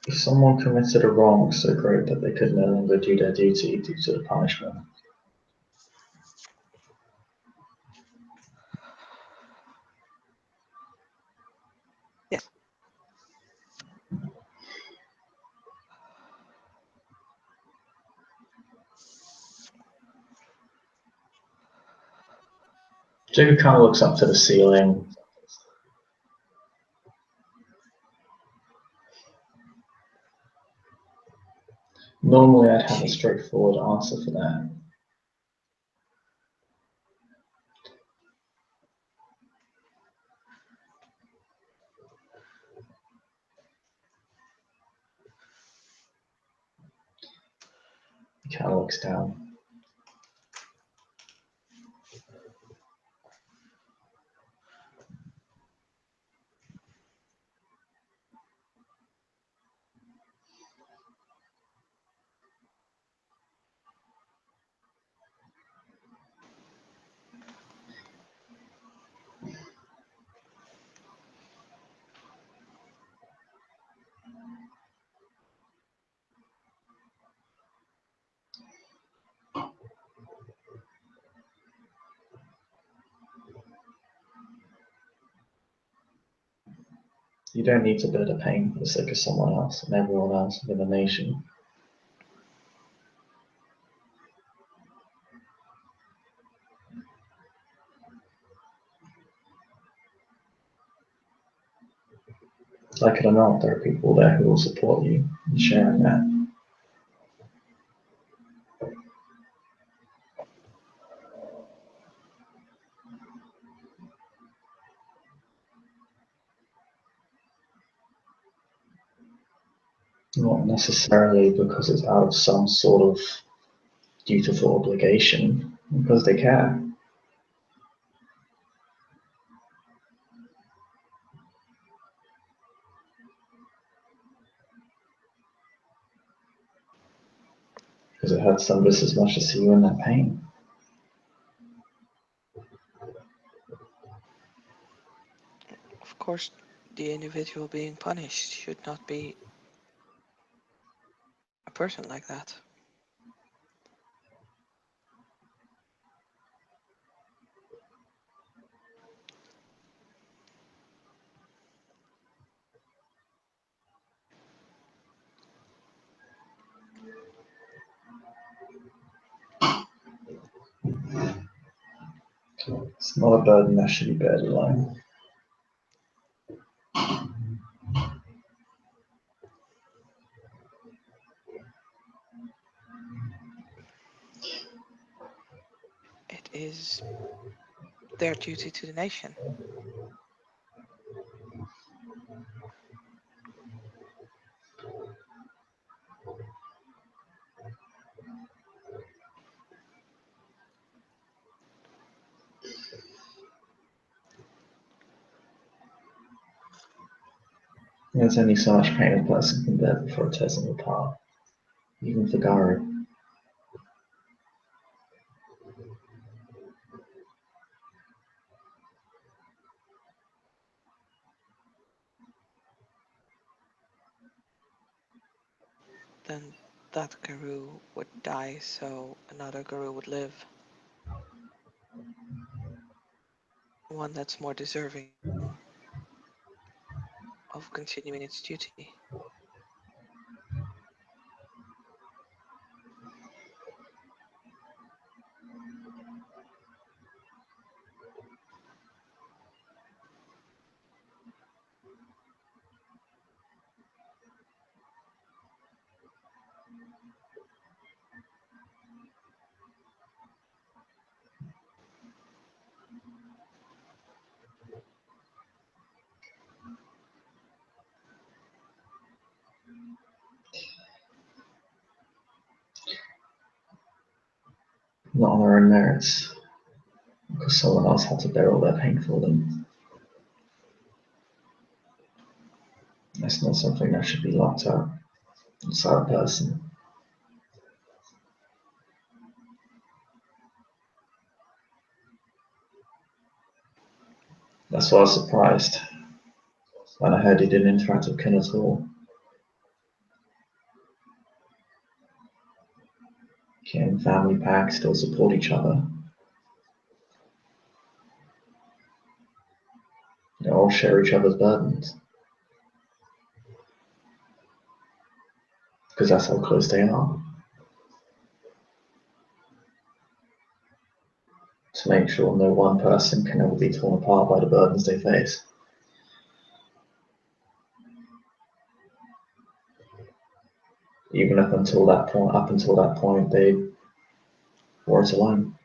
If someone committed a wrong so great that they could no longer do their duty due to the punishment, Yes. Jacob kind of looks up to the ceiling. Normally, I'd have a She, straightforward answer for that. He kind of looks down. You don't need to bear the pain for the sake of someone else and everyone else within the nation. Like it or not, there are people there who will support you in sharing that. Not necessarily because it's out of some sort of dutiful obligation, because they care. Because it hurts them just as much to see you in that pain. course, the individual being punished should not be a person like that. It's not a burden that should be bared alone. It is their duty to the nation. There's only so much pain a person can bear before it tears them apart, even for Gary. Then that guru would die so another guru would live. One that's more deserving of continuing its duty. Not on their own merits, because someone else had to bear all their pain for them. That's not something that should be locked up inside a person. That's why I was surprised when I heard he didn't interact with Ken at all. Ken and family pack still support each other. They all share each other's burdens. Because that's how close they are. To make sure no one person can ever be torn apart by the burdens they face. Even up until that point, they were it alone.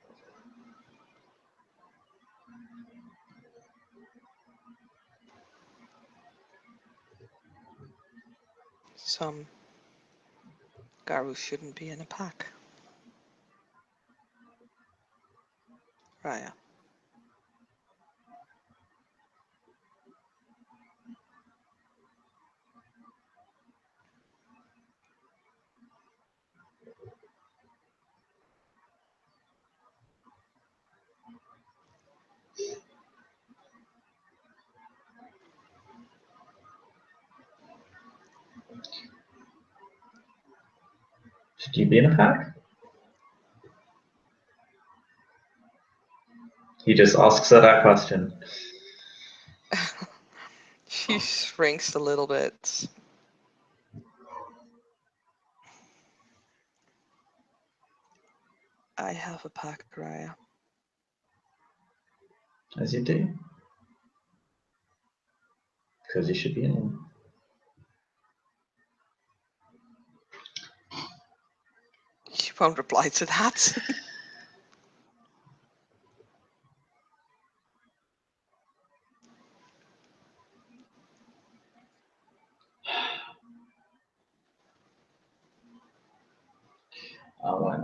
Some gurus shouldn't be in a pack. Raya. Should you be in a pack? He just asks her that question. She shrinks a little bit. I have a pack, Raya. As you do. Because you should be in one. She won't reply to that.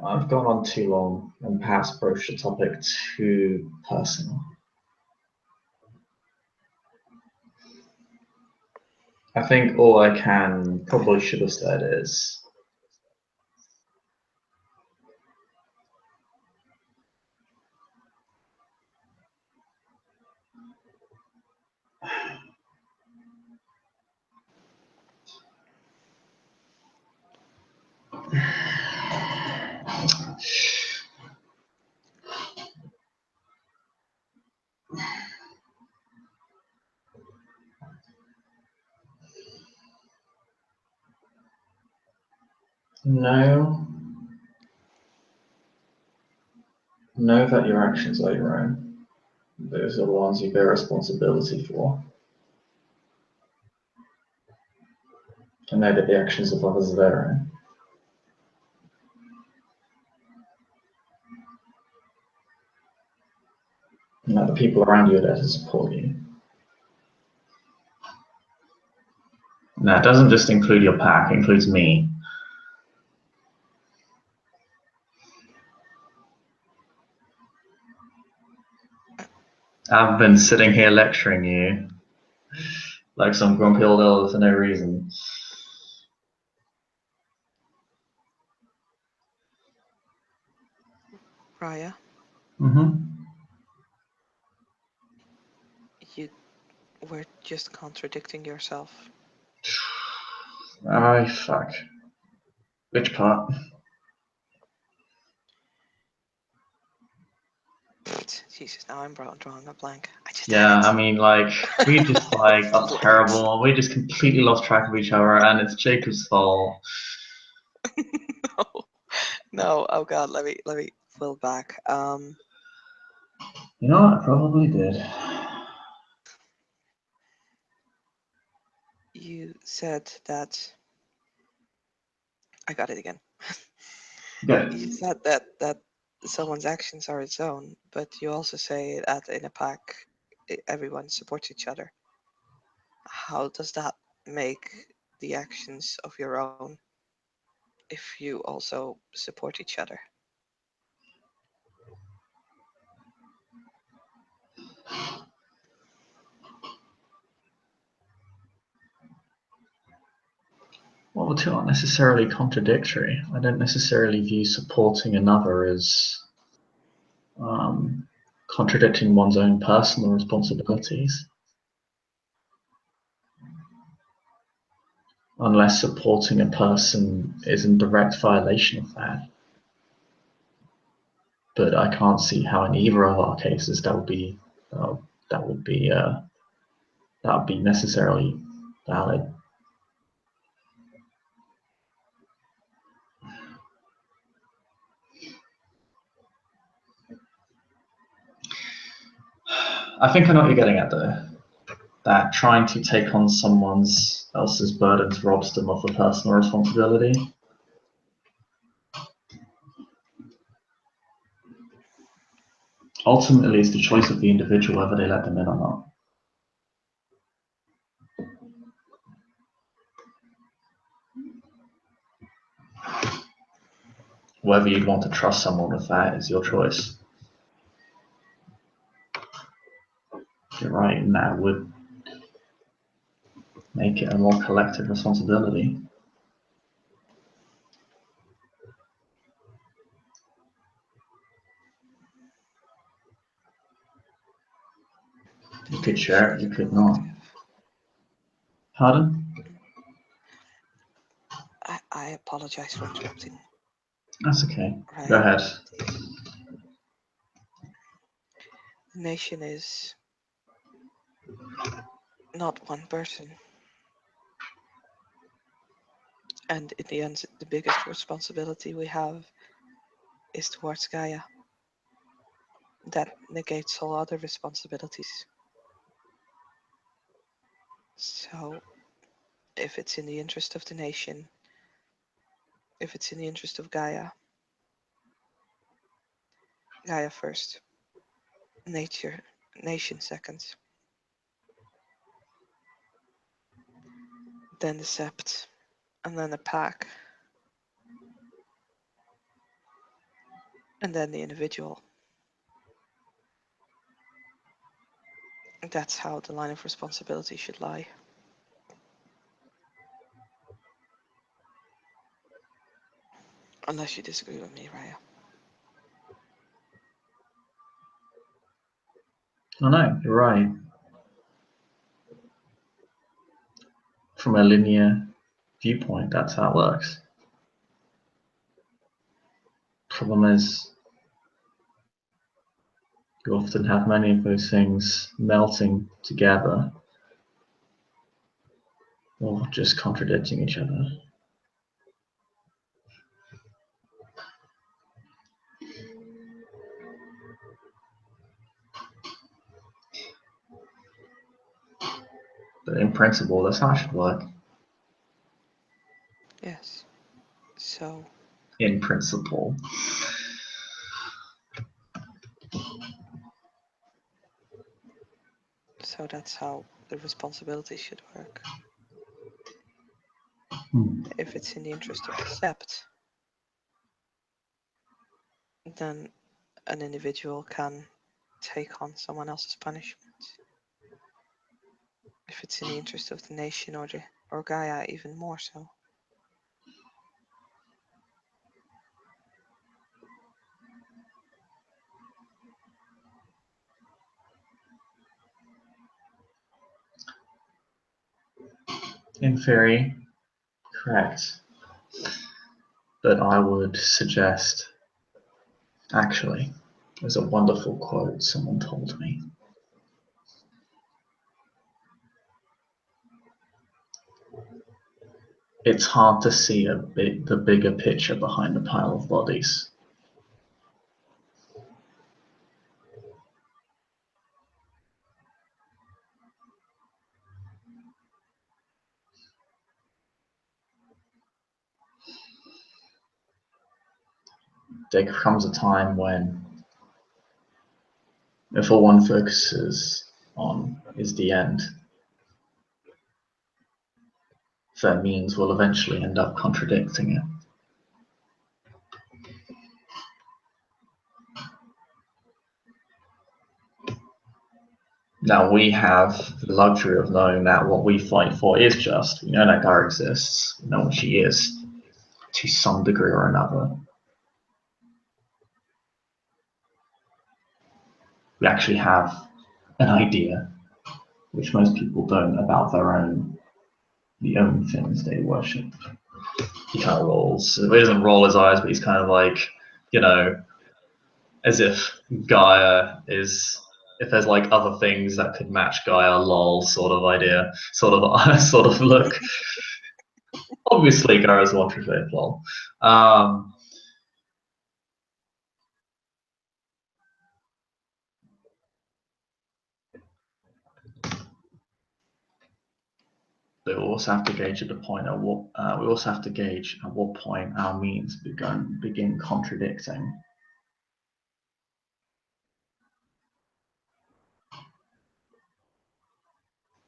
I've gone on too long and perhaps broached the topic too personal. I think all I can probably should have said is Know that your actions are your own. Those are the ones you bear responsibility for. And know that the actions of others are their own. And that the people around you are there to support you. And that doesn't just include your pack, it includes me. I've been sitting here lecturing you like some grumpy old elder for no reason. Raya, you were just contradicting yourself. Oh, fuck. Which part? Jesus, now I'm drawing a blank. I just Yeah, had it. I mean, like, we just, like, are Late. terrible. We just completely lost track of each other, and it's Jacob's fault. No, no. Oh God, let me pull back. You know what? I probably did. You said that. I got it again. Good. You said that someone's actions are its own, but you also say that in a pack, everyone supports each other. How does that make the actions of your own if you also support each other? Well, the two aren't necessarily contradictory. I don't necessarily view supporting another as contradicting one's own personal responsibilities, unless supporting a person is in direct violation of that. But I can't see how in either of our cases that would be necessarily valid. I think I know what you're getting at though. That trying to take on someone else's burdens robs them of a personal responsibility. Ultimately, it's the choice of the individual whether they let them in or not. Whether you'd want to trust someone with that is your choice. You're right, and that would make it a more collective responsibility. You could share it, you could not. Pardon? I apologize for interrupting. That's okay. Right. Go ahead. The nation is not one person. And in the end, the biggest responsibility we have is towards Gaia. That negates all other responsibilities. So, if it's in the interest of the nation, if it's in the interest of Gaia, Gaia first, nation second, then the sept, and then the pack, and then the individual. That's how the line of responsibility should lie. Unless you disagree with me, Raya. Oh no, you're right. From a linear viewpoint, that's how it works. Problem is, You often have many of those things melting together or just contradicting each other. But in principle, that's how it should work. Yes. So, In principle. so that's how the responsibility should work. If it's in the interest of the sept, then an individual can take on someone else's punishment. If it's in the interest of the nation or Gaia, even more so. In theory, correct. But I would suggest, actually, there's a wonderful quote someone told me. It's hard to see the bigger picture behind a pile of bodies. There comes a time when, if all one focuses on is the end, their means will eventually end up contradicting it. Now we have the luxury of knowing that what we fight for is just. We know that Gaia exists. We know what she is to some degree or another. We actually have an idea, which most people don't, about the own things they worship. He kind of rolls. He doesn't roll his eyes, but he's kind of like, as if Gaia is. If there's like other things that could match Gaia, lol, sort of idea, sort of look. Obviously, Gaia's one true faith, lol. But we also have to gauge at what point our means begin contradicting.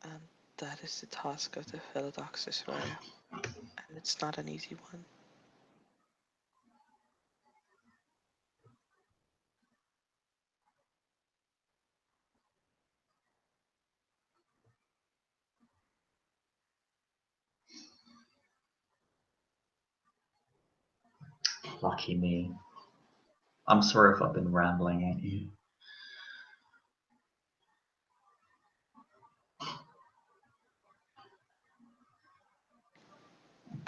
And that is the task of the Philodoxus, Raya. And it's not an easy one. Lucky me. I'm sorry if I've been rambling at you.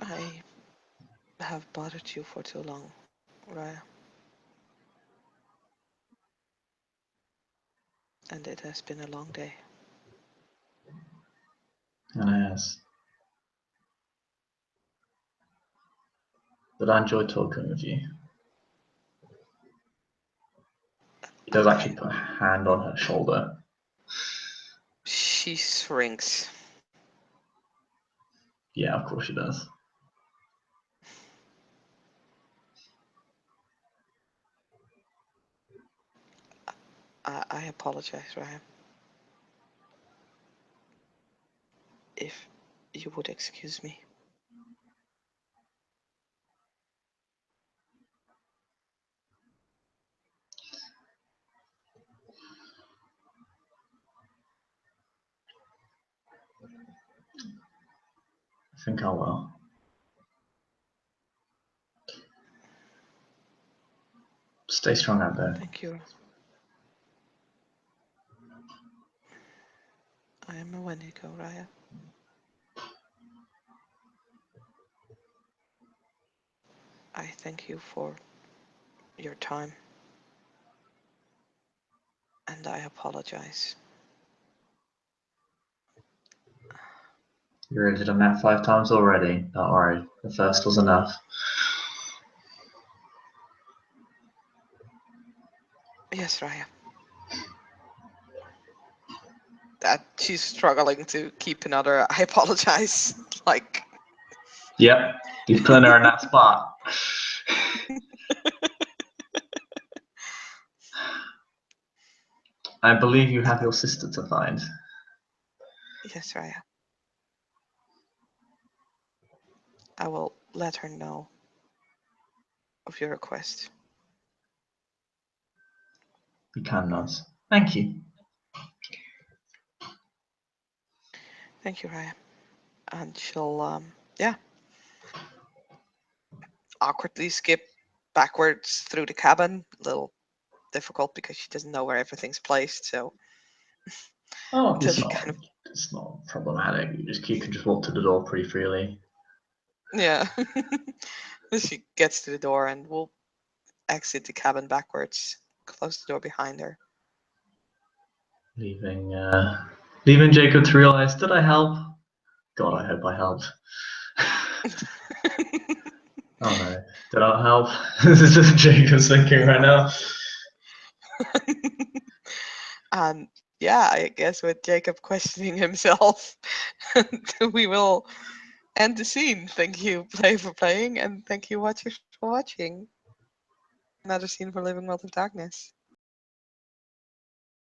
I have bothered you for too long, Raya. And it has been a long day. And yes. But I enjoyed talking with you. He does actually put a hand on her shoulder. She shrinks. Yeah, of course she does. I apologize, Ryan. If you would excuse me. I think I will. Stay strong out there. Thank you. I am a Wendigo, Raya. I thank you for your time. And I apologize. You already done that 5 times already. Don't worry, the first was enough. Yes, Raya. That she's struggling to keep another I apologize. Like, Yep, he's putting her in that spot. I believe you have your sister to find. yes, Raya. I will let her know of your request. You can nod. Thank you. Thank you, Raya. And she'll, yeah, awkwardly skip backwards through the cabin. A little difficult because she doesn't know where everything's placed. So Oh, until she kind of, it's not problematic. You can just walk to the door pretty freely. yeah, she gets to the door and will exit the cabin backwards, close the door behind her. Leaving Jacob to realize, did I help? God, I hope I helped. Oh no, did I help? This is just Jacob's thinking right now. And yeah, I guess with Jacob questioning himself, we will end the scene. Thank you, Play, for playing, and thank you, watchers, for watching. Another scene for Living World of Darkness.